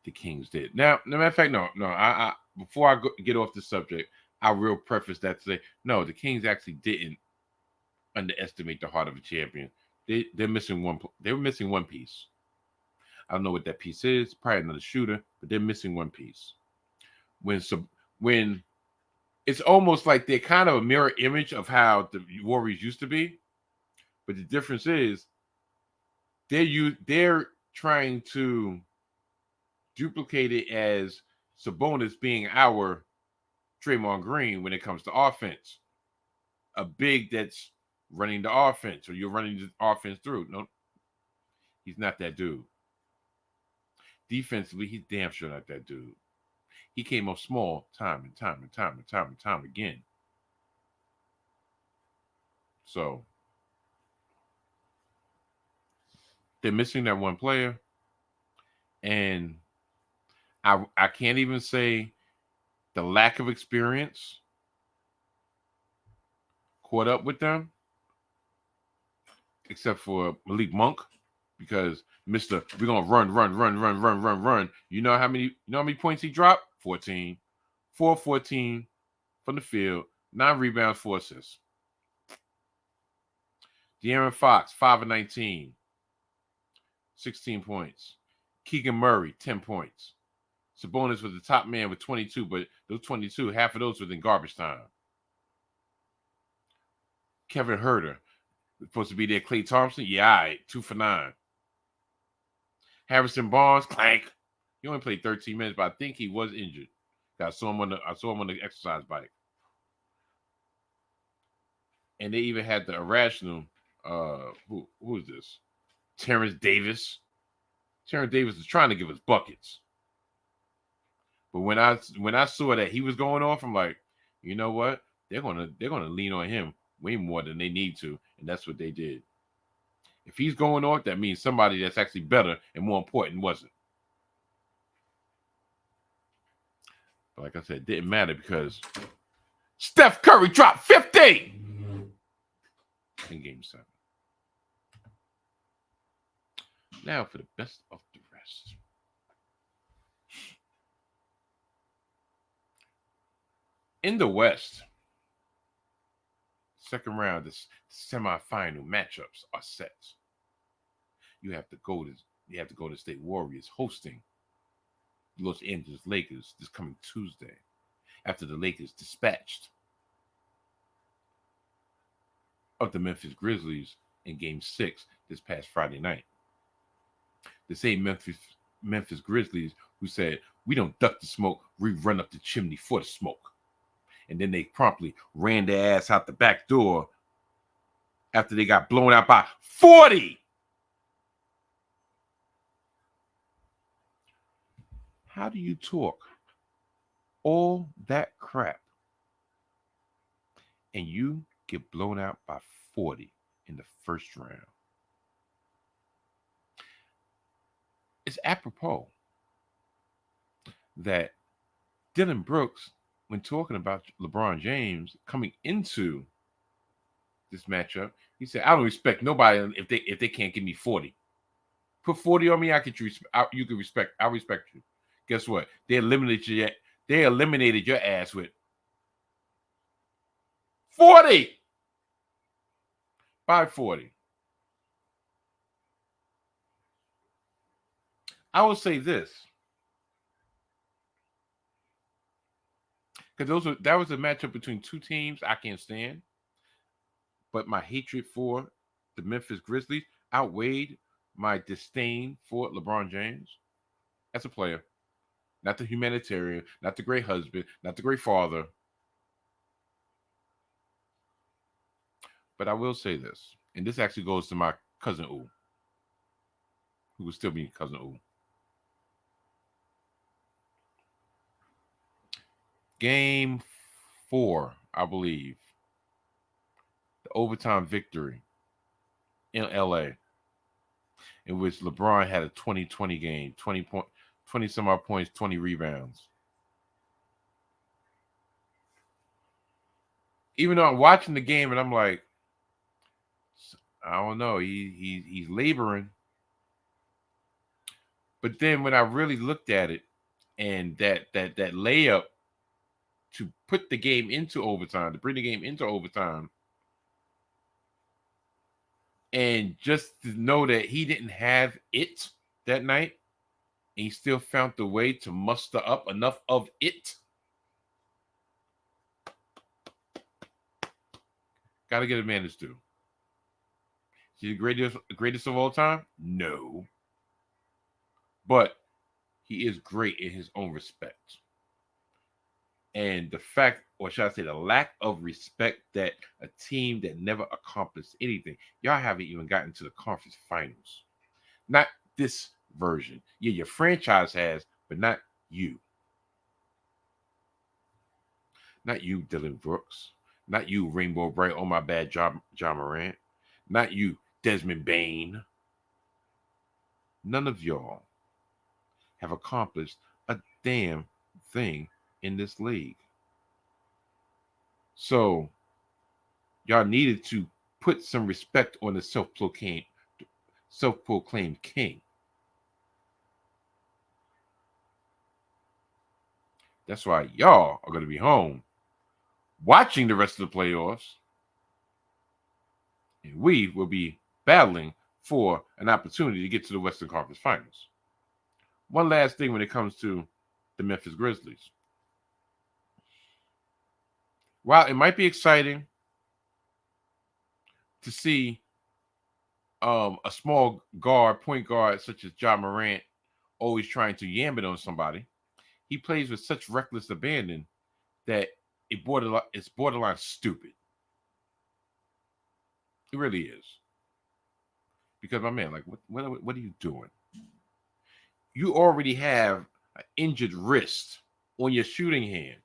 the Kings did. Now, matter of fact, no. I before I get off the subject, I will preface that to say, no, the Kings actually didn't underestimate the heart of a champion. They're missing one. They were missing one piece. I don't know what that piece is. Probably another shooter, but they're missing one piece. When it's almost like they're kind of a mirror image of how the Warriors used to be, but the difference is they're trying to duplicate it as Sabonis being our Draymond Green when it comes to offense. A big that's running the offense, or you're running the offense through. No, he's not that dude. Defensively, he's damn sure not that dude. He came up small time and time again. So they're missing that one player. And I can't even say the lack of experience caught up with them, except for Malik Monk, because we're gonna run. You know how many points he dropped? 14. 4-14 from the field, 9 rebounds, 4 assists. De'Aaron Fox, 5-19, 16 points. Keegan Murray, 10 points. Sabonis was the top man with 22, but those 22, half of those was in garbage time. Kevin Huerter, supposed to be there. Klay Thompson, 2 for 9. Harrison Barnes, clank. He only played 13 minutes, but I think he was injured. I saw him on the exercise bike. And they even had the irrational, who is this? Terrence Davis. Terrence Davis is trying to give us buckets. But when I saw that he was going off, I'm like, you know what? They're gonna lean on him way more than they need to, and that's what they did. If he's going off, that means somebody that's actually better and more important wasn't. But like I said, it didn't matter because Steph Curry dropped 50 in Game 7. Now for the best of the rest. In the West, second round, the semifinal matchups are set. You have to go to State Warriors hosting Los Angeles Lakers this coming Tuesday after the Lakers dispatched of the Memphis Grizzlies in Game 6 this past Friday night. The same Memphis Grizzlies who said, we don't duck the smoke, we run up the chimney for the smoke. And then they promptly ran their ass out the back door after they got blown out by 40. How do you talk all that crap and you get blown out by 40 in the first round? It's apropos that Dylan Brooks, when talking about LeBron James coming into this matchup, he said, I don't respect nobody if they can't give me 40. Put 40 on me, you can respect. I'll respect you. Guess what? They eliminated your ass with 40 by 40. I will say this. Because that was a matchup between two teams I can't stand. But my hatred for the Memphis Grizzlies outweighed my disdain for LeBron James as a player. Not the humanitarian, not the great husband, not the great father. But I will say this, and this actually goes to my cousin U, who will still be cousin U. Game 4, I believe, the overtime victory in LA, in which LeBron had a 20-20 game, 20 some odd points, 20 rebounds. Even though I'm watching the game and I'm like, I don't know, he's laboring. But then when I really looked at it, and that layup to put the game into overtime, to bring the game into overtime, and just to know that he didn't have it that night, and he still found the way to muster up enough of it. Got to get a man his due. Is he the greatest of all time? No. But he is great in his own respect. And the fact, or should I say the lack of respect that a team that never accomplished anything, y'all haven't even gotten to the conference finals. Not this version. Yeah, your franchise has, but not you. Not you, Dylan Brooks. Not you, Rainbow Bright, oh my bad, John Morant. Not you, Desmond Bane. None of y'all have accomplished a damn thing in this league. So y'all needed to put some respect on the self-proclaimed king. That's why y'all are going to be home watching the rest of the playoffs. And we will be battling for an opportunity to get to the Western Conference Finals. One last thing when it comes to the Memphis Grizzlies. While it might be exciting to see a small guard, point guard such as John Morant, always trying to yam it on somebody. He plays with such reckless abandon that it's borderline stupid. It really is. Because my man, like, what are you doing? You already have an injured wrist on your shooting hand,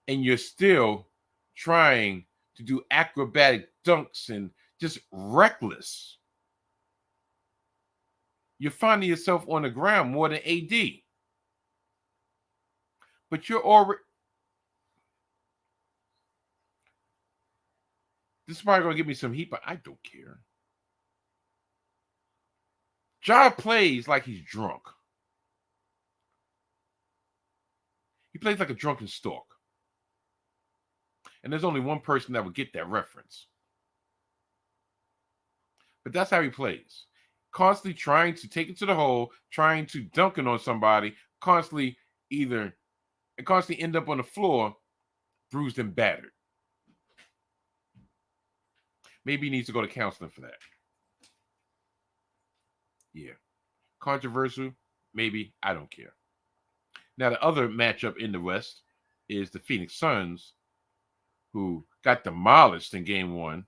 and you're still trying to do acrobatic dunks and just reckless. You're finding yourself on the ground more than AD. But you're already. This is probably going to give me some heat, but I don't care. Ja plays like he's drunk. He plays like a drunken stork. And there's only one person that would get that reference. But that's how he plays. Constantly trying to take it to the hole, trying to dunk it on somebody, constantly end up on the floor, bruised and battered. Maybe he needs to go to counseling for that. Yeah. Controversial, maybe. I don't care. Now, the other matchup in the West is the Phoenix Suns, who got demolished in Game 1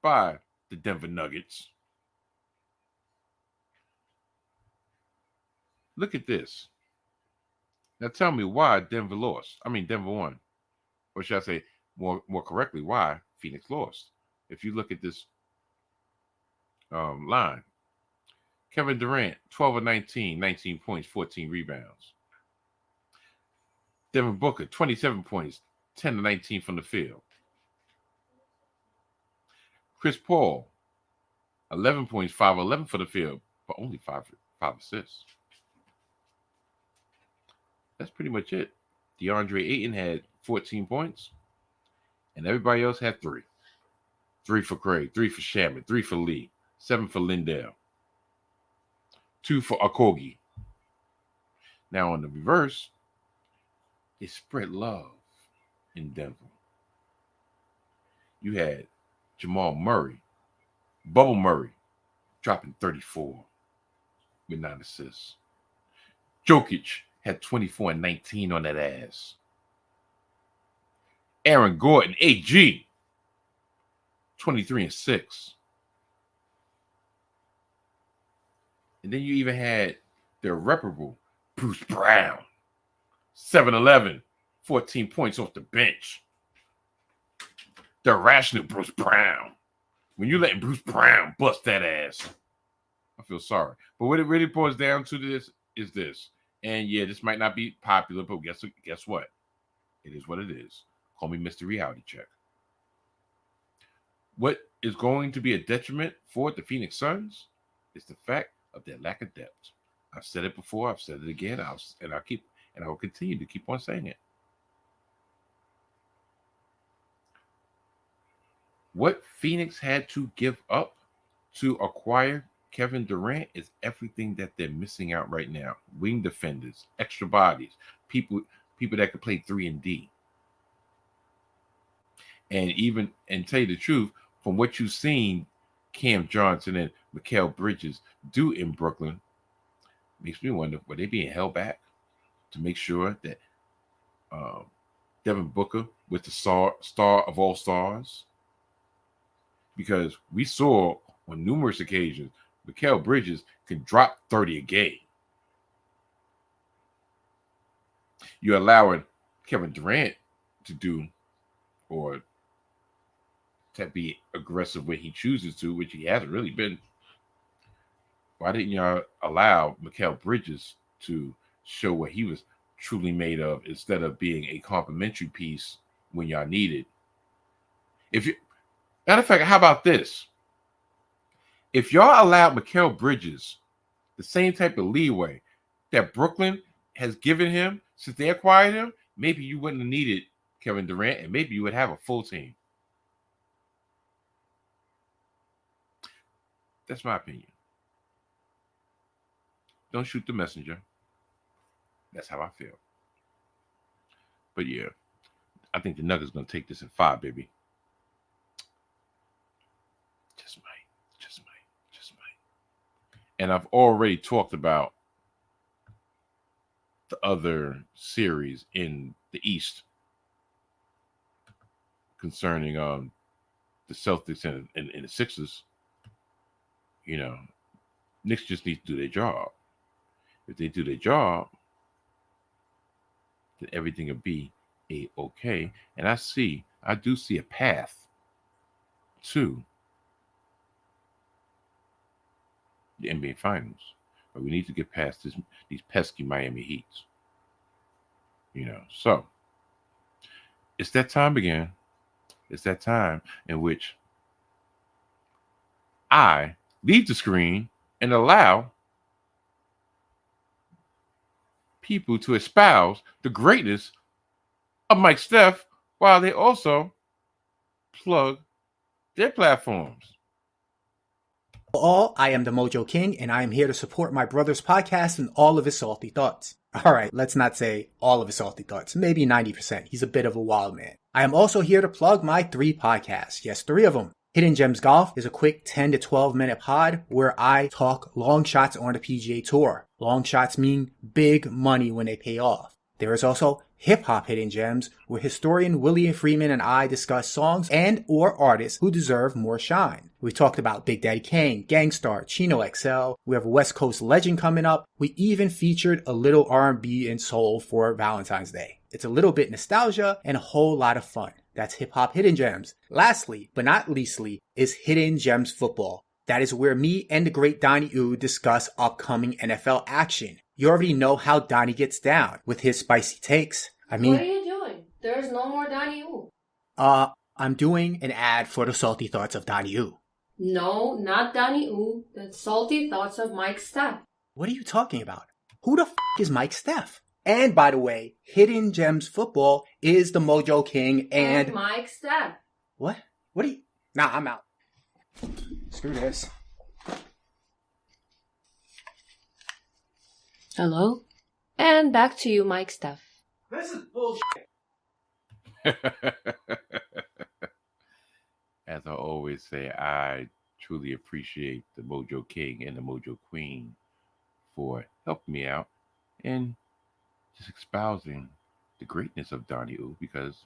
by the Denver Nuggets. Look at this. Now, tell me why Denver won. Or should I say, more correctly, why Phoenix lost. If you look at this line, Kevin Durant, 12 of 19, 19 points, 14 rebounds. Devin Booker, 27 points, 10 of 19 from the field. Chris Paul, 11 points, 5 of 11 for the field, but only 5 assists. That's pretty much it. DeAndre Ayton had 14 points, and everybody else had 3. 3 for Craig, 3 for Shaman, 3 for Lee, 7 for Lindell, 2 for Okogie. Now on the reverse, they spread love in Denver. You had Jamal Murray, Bubble Murray, dropping 34 with 9 assists. Jokic had 24 and 19 on that ass. Aaron Gordon, AG, 23 and 6. And then you even had the irreparable Bruce Brown, 7-11, 14 points off the bench. The irrational Bruce Brown. When you're letting Bruce Brown bust that ass, I feel sorry. But what it really boils down to this is this. And yeah, this might not be popular, but guess what? It is what it is. Call me Mr. Reality Check. What is going to be a detriment for the Phoenix Suns is the fact of their lack of depth. I've said it before. I've said it again. I will continue to keep on saying it. What Phoenix had to give up to acquire Kevin Durant is everything that they're missing out right now. Wing defenders, extra bodies, people that could play 3 and D. And tell you the truth, from what you've seen Cam Johnson and Mikal Bridges do in Brooklyn, makes me wonder, were they being held back to make sure that Devin Booker was the star of all stars? Because we saw on numerous occasions, Mikal Bridges can drop 30 a game. You're allowing Kevin Durant to do, or to be aggressive when he chooses to, which he hasn't really been. Why didn't y'all allow Mikal Bridges to show what he was truly made of instead of being a complimentary piece when y'all needed? Matter of fact, how about this? If y'all allowed Mikal Bridges the same type of leeway that Brooklyn has given him since they acquired him, maybe you wouldn't have needed Kevin Durant, and maybe you would have a full team. That's my opinion. Don't shoot the messenger. That's how I feel. But yeah, I think the Nuggets going to take this in 5, baby. Just might. Just might. Just might. And I've already talked about the other series in the East concerning the Celtics and the Sixers. You know, Knicks just need to do their job. If they do their job, then everything will be okay. And I do see a path to the NBA Finals, but we need to get past these pesky Miami Heats. So it's that time again. It's that time in which I leave the screen and allow people to espouse the greatness of Mike Steph while they also plug their platforms. I am the Mojo King, and I am here to support my brother's podcast and all of his salty thoughts. All right, let's not say all of his salty thoughts, maybe 90%. He's a bit of a wild man. I am also here to plug my 3 podcasts. Yes, 3 of them. Hidden Gems Golf is a quick 10 to 12 minute pod where I talk long shots on the PGA Tour. Long shots mean big money when they pay off. There is also Hip Hop Hidden Gems, where historian William Freeman and I discuss songs and or artists who deserve more shine. We talked about Big Daddy Kane, Gangstar, Chino XL. We have a West Coast legend coming up. We even featured a little R&B and soul for Valentine's Day. It's a little bit nostalgia and a whole lot of fun. That's Hip Hop Hidden Gems. Lastly, but not leastly, is Hidden Gems Football. That is where me and the great Donnie Yu discuss upcoming NFL action. You already know how Donnie gets down with his spicy takes. What are you doing? There's no more Donnie Yu. I'm doing an ad for the salty thoughts of Donnie Yu. No, not Donnie Yu. The salty thoughts of Mike Steph. What are you talking about? Who the f*** is Mike Steph? And by the way, Hidden Gems Football is the Mojo King and Mike Steph. What? What are you? Nah, I'm out. Screw this. Hello? And back to you, Mike Steph. This is bullshit. As I always say, I truly appreciate the Mojo King and the Mojo Queen for helping me out and just espousing the greatness of Donnie Yu, because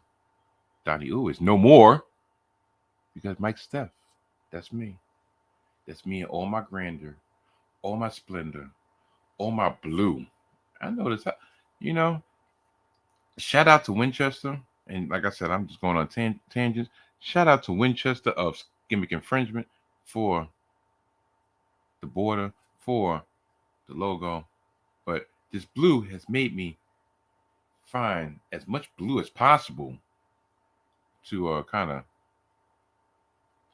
Donnie Yu is no more because Mike Steph, that's me. That's me in all my grandeur, all my splendor, all my blue. I notice, shout out to Winchester. And like I said, I'm just going on tangents. Shout out to Winchester of Gimmick Infringement for the border, for the logo. But this blue has made me find as much blue as possible to kind of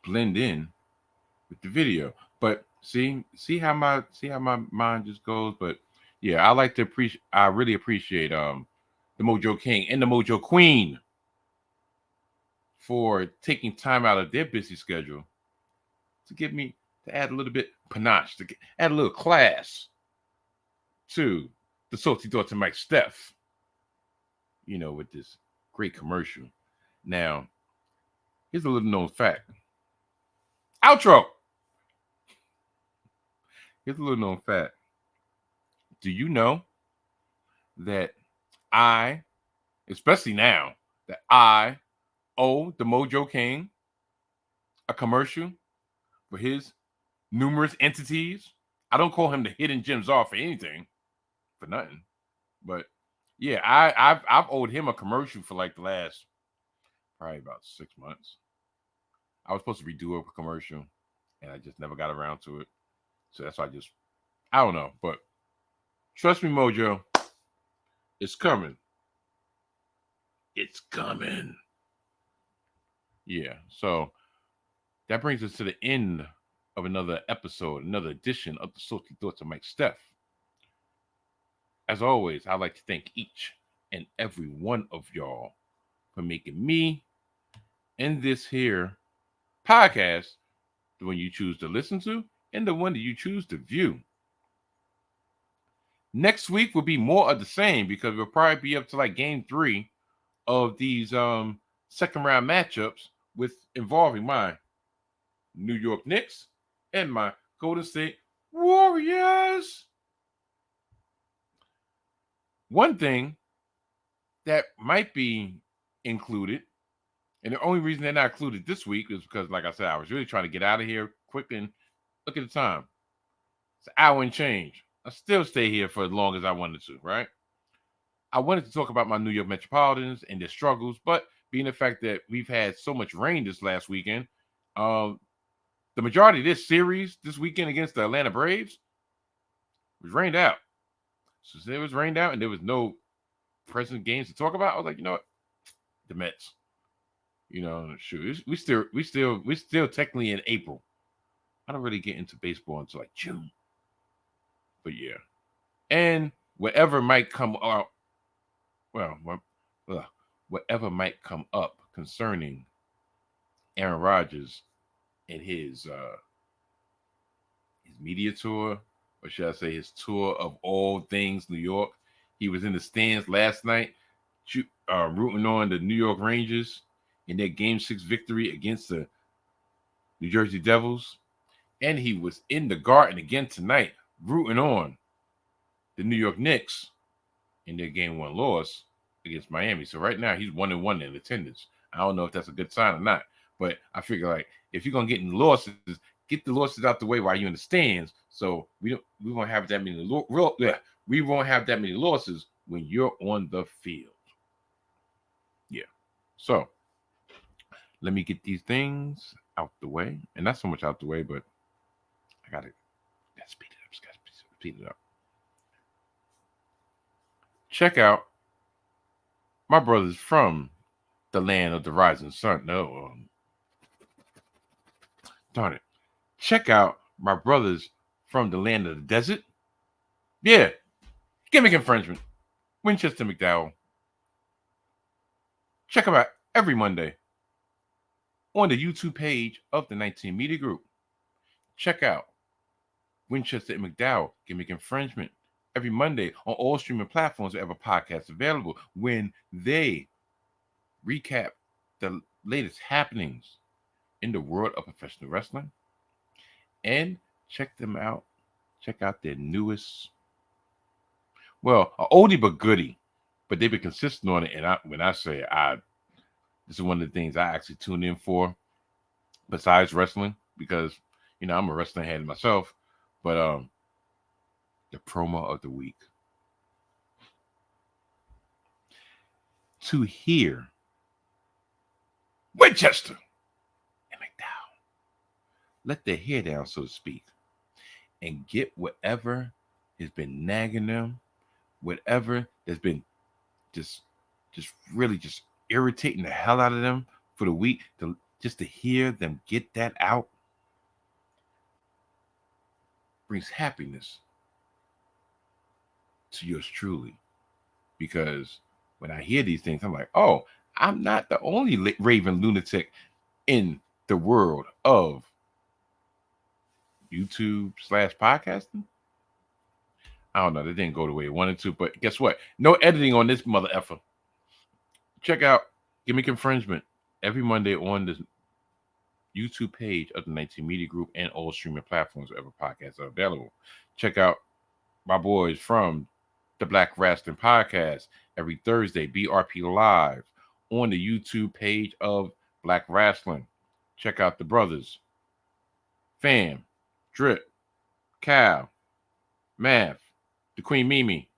blend in with the video. But see how my mind just goes. But yeah, I really appreciate the Mojo King and the Mojo Queen for taking time out of their busy schedule to add a little bit panache, to add a little class to the salty thoughts of Mike Steph, with this great commercial. Now, here's a little known fact. Outro. Here's a little known fact. Do you know that especially now, that I owe the Mojo King a commercial for his numerous entities? I don't call him the Hidden Gems off for anything, for nothing. But yeah, I've owed him a commercial for like the last probably about 6 months. I was supposed to redo a commercial, and I just never got around to it. So that's why I don't know. But trust me, Mojo, it's coming. It's coming. Yeah, so that brings us to the end of another episode, another edition of the Salty Thoughts of Mike Steph. As always, I'd like to thank each and every one of y'all for making me and this here podcast the one you choose to listen to and the one that you choose to view. Next week will be more of the same, because we'll probably be up to like game 3 of these second round matchups involving my New York Knicks and my Golden State Warriors. One thing that might be included, and the only reason they're not included this week is because, like I said, I was really trying to get out of here quick, and look at the time. It's an hour and change. I still stay here for as long as I wanted to, right? I wanted to talk about my New York Metropolitans and their struggles, but being the fact that we've had so much rain this last weekend, the majority of this series this weekend against the Atlanta Braves was rained out. So it was rained out and there was no present games to talk about. I was like, you know what? The Mets. You know, shoot, we still technically in April. I don't really get into baseball until like June. But yeah. And whatever might come out, whatever might come up concerning Aaron Rodgers and his media tour, or should I say his tour of all things New York. He was in the stands last night, rooting on the New York Rangers in their Game 6 victory against the New Jersey Devils. And he was in the Garden again tonight, rooting on the New York Knicks in their Game 1 loss against Miami. So right now he's 1-1 in attendance. I don't know if that's a good sign or not, but I figure like if you're gonna get in losses, get the losses out the way while you're in the stands. So we won't have that many we won't have that many losses when you're on the field. Yeah. So let me get these things out the way, and not so much out the way, but I gotta speed it up. Just gotta speed it up. Check out my brothers from the land of the rising sun. No, darn it. Check out my brothers from the land of the desert. Yeah, gimmick infringement. Winchester McDowell. Check them out every Monday on the YouTube page of the 19 Media Group. Check out Winchester and McDowell, Gimmick Infringement, every Monday on all streaming platforms wherever podcasts available when they recap the latest happenings in the world of professional wrestling. And check them out. Check out their newest, an oldie but goodie, but they've been consistent on it. And when I say this is one of the things I actually tune in for besides wrestling, because, you know, I'm a wrestling head myself, but the promo of the week. To hear Winchester and McDowell let their hair down, so to speak, and get whatever has been nagging them, whatever has been just really just irritating the hell out of them for the week, just to hear them get that out brings happiness to yours truly. Because when I hear these things, I'm like, oh, I'm not the only raving lunatic in the world of YouTube/podcasting. I don't know. They didn't go the way it wanted to, but guess what? No editing on this mother effer. Check out Gimmick Infringement every Monday on the YouTube page of the 19 Media Group and all streaming platforms wherever podcasts are available. Check out my boys from the Black Wrestling Podcast every Thursday, BRP Live, on the YouTube page of Black Wrestling. Check out the brothers, Fam, Drip, Cal, Math, the Queen Mimi.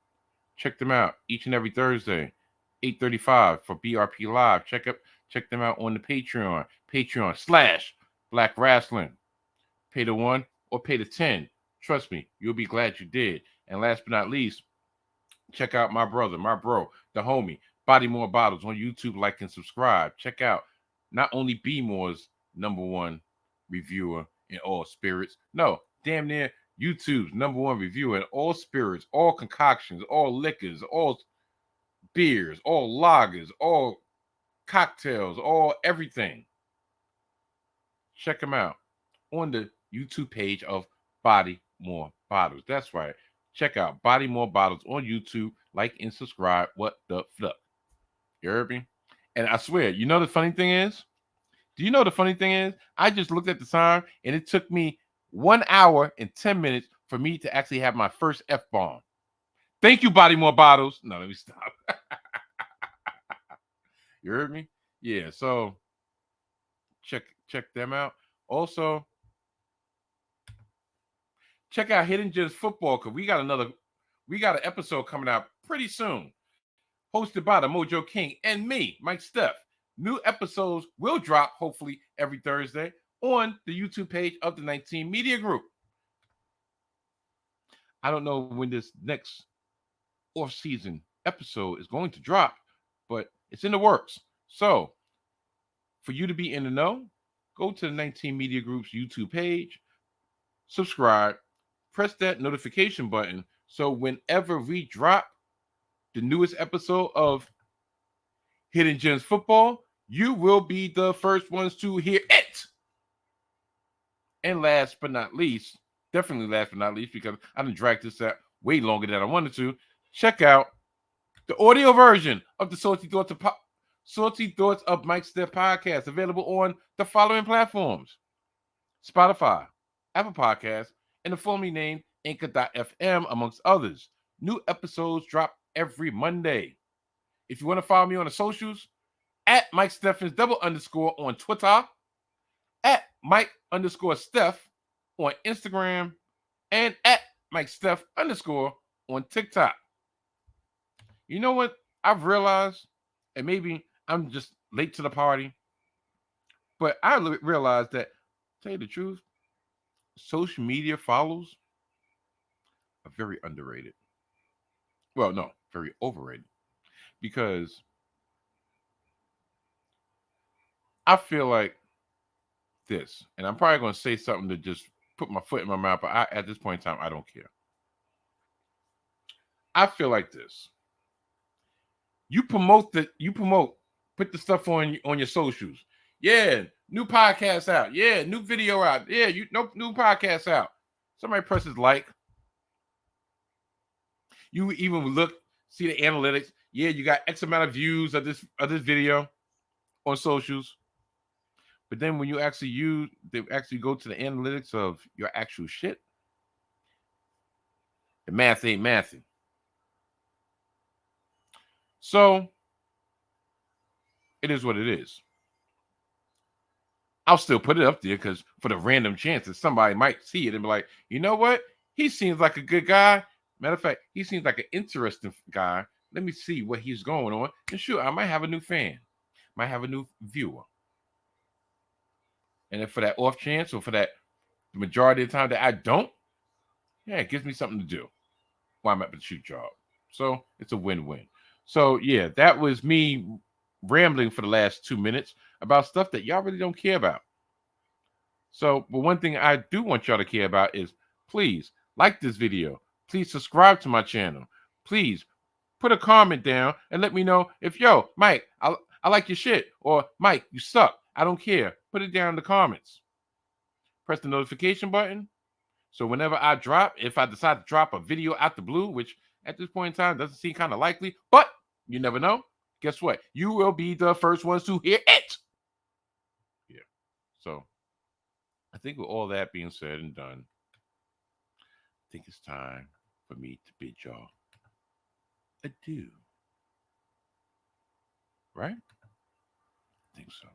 Check them out each and every Thursday, 8:35 for BRP Live. Check them out on the Patreon/Black Wrestling. Pay the 1 or pay the 10. Trust me, you'll be glad you did. And last but not least, check out my brother, my bro, the homie, Body More Bottles on YouTube. Like and subscribe. Check out not only B More's #1 reviewer in all spirits. No, damn near YouTube's #1 reviewer in all spirits, all concoctions, all liquors, all beers, all lagers, all cocktails, all everything. Check him out on the YouTube page of Body More Bottles. That's right. Check out Body More Bottles on YouTube. Like and subscribe. What the fuck? You heard me? And I swear, you know the funny thing is, Do you know the funny thing is? I just looked at the time, and it took me 1 hour and 10 minutes for me to actually have my first F-bomb. Thank you, Body More Bottles. No, let me stop. You heard me? Yeah, so check them out. Also, check out Hidden Gems Football, because we got an episode coming out pretty soon, hosted by the Mojo King and me, Mike Steph. New episodes will drop hopefully every Thursday on the YouTube page of the 19 Media Group. I don't know when this next off-season episode is going to drop, but it's in the works. So, for you to be in the know, go to the 19 Media Group's YouTube page, subscribe, press that notification button, so whenever we drop the newest episode of Hidden Gems Football, you will be the first ones to hear it. And last but not least, definitely last but not least, because I done dragged this out way longer than I wanted to, check out the audio version of the Salty Thoughts of Mike Steph podcast, available on the following platforms: Spotify, Apple Podcasts, and the formerly named Anchor.fm, amongst others. New episodes drop every Monday. If you want to follow me on the socials, at Mike Steffens __ on Twitter, at Mike_Steph on Instagram, and at Mike Steph _ on TikTok. You know what I've realized, and maybe I'm just late to the party, but I realized that, tell you the truth, social media follows are very underrated. Well, no, very overrated. Because I feel like this, and I'm probably going to say something to just put my foot in my mouth, but at this point in time, I don't care. I feel like this. You promote, put the stuff on your socials. Yeah, new podcast out. Yeah, new video out. Yeah, new podcast out. Somebody presses like. You even see the analytics. Yeah, you got X amount of views of this video on socials. But then when you actually go to the analytics of your actual shit, the math ain't mathing. So it is what it is. I'll still put it up there because for the random chances somebody might see it and be like, you know what? He seems like a good guy. Matter of fact, he seems like an interesting guy. Let me see what he's going on. And sure, I might have a new fan, might have a new viewer. And then for that off chance, or for that the majority of the time that I don't, yeah, it gives me something to do while I'm at the shoot job. So it's a win-win. So yeah, that was me rambling for the last 2 minutes about stuff that y'all really don't care about. So, but one thing I do want y'all to care about is, please like this video. Please subscribe to my channel. Please put a comment down and let me know if, yo, Mike, I like your shit, or Mike, you suck. I don't care. Put it down in the comments. Press the notification button. So whenever if I decide to drop a video out the blue, which at this point in time doesn't seem kind of likely, but you never know. Guess what? You will be the first ones to hear it. Yeah. So I think with all that being said and done, I think it's time for me to bid y'all adieu. Right? I think so.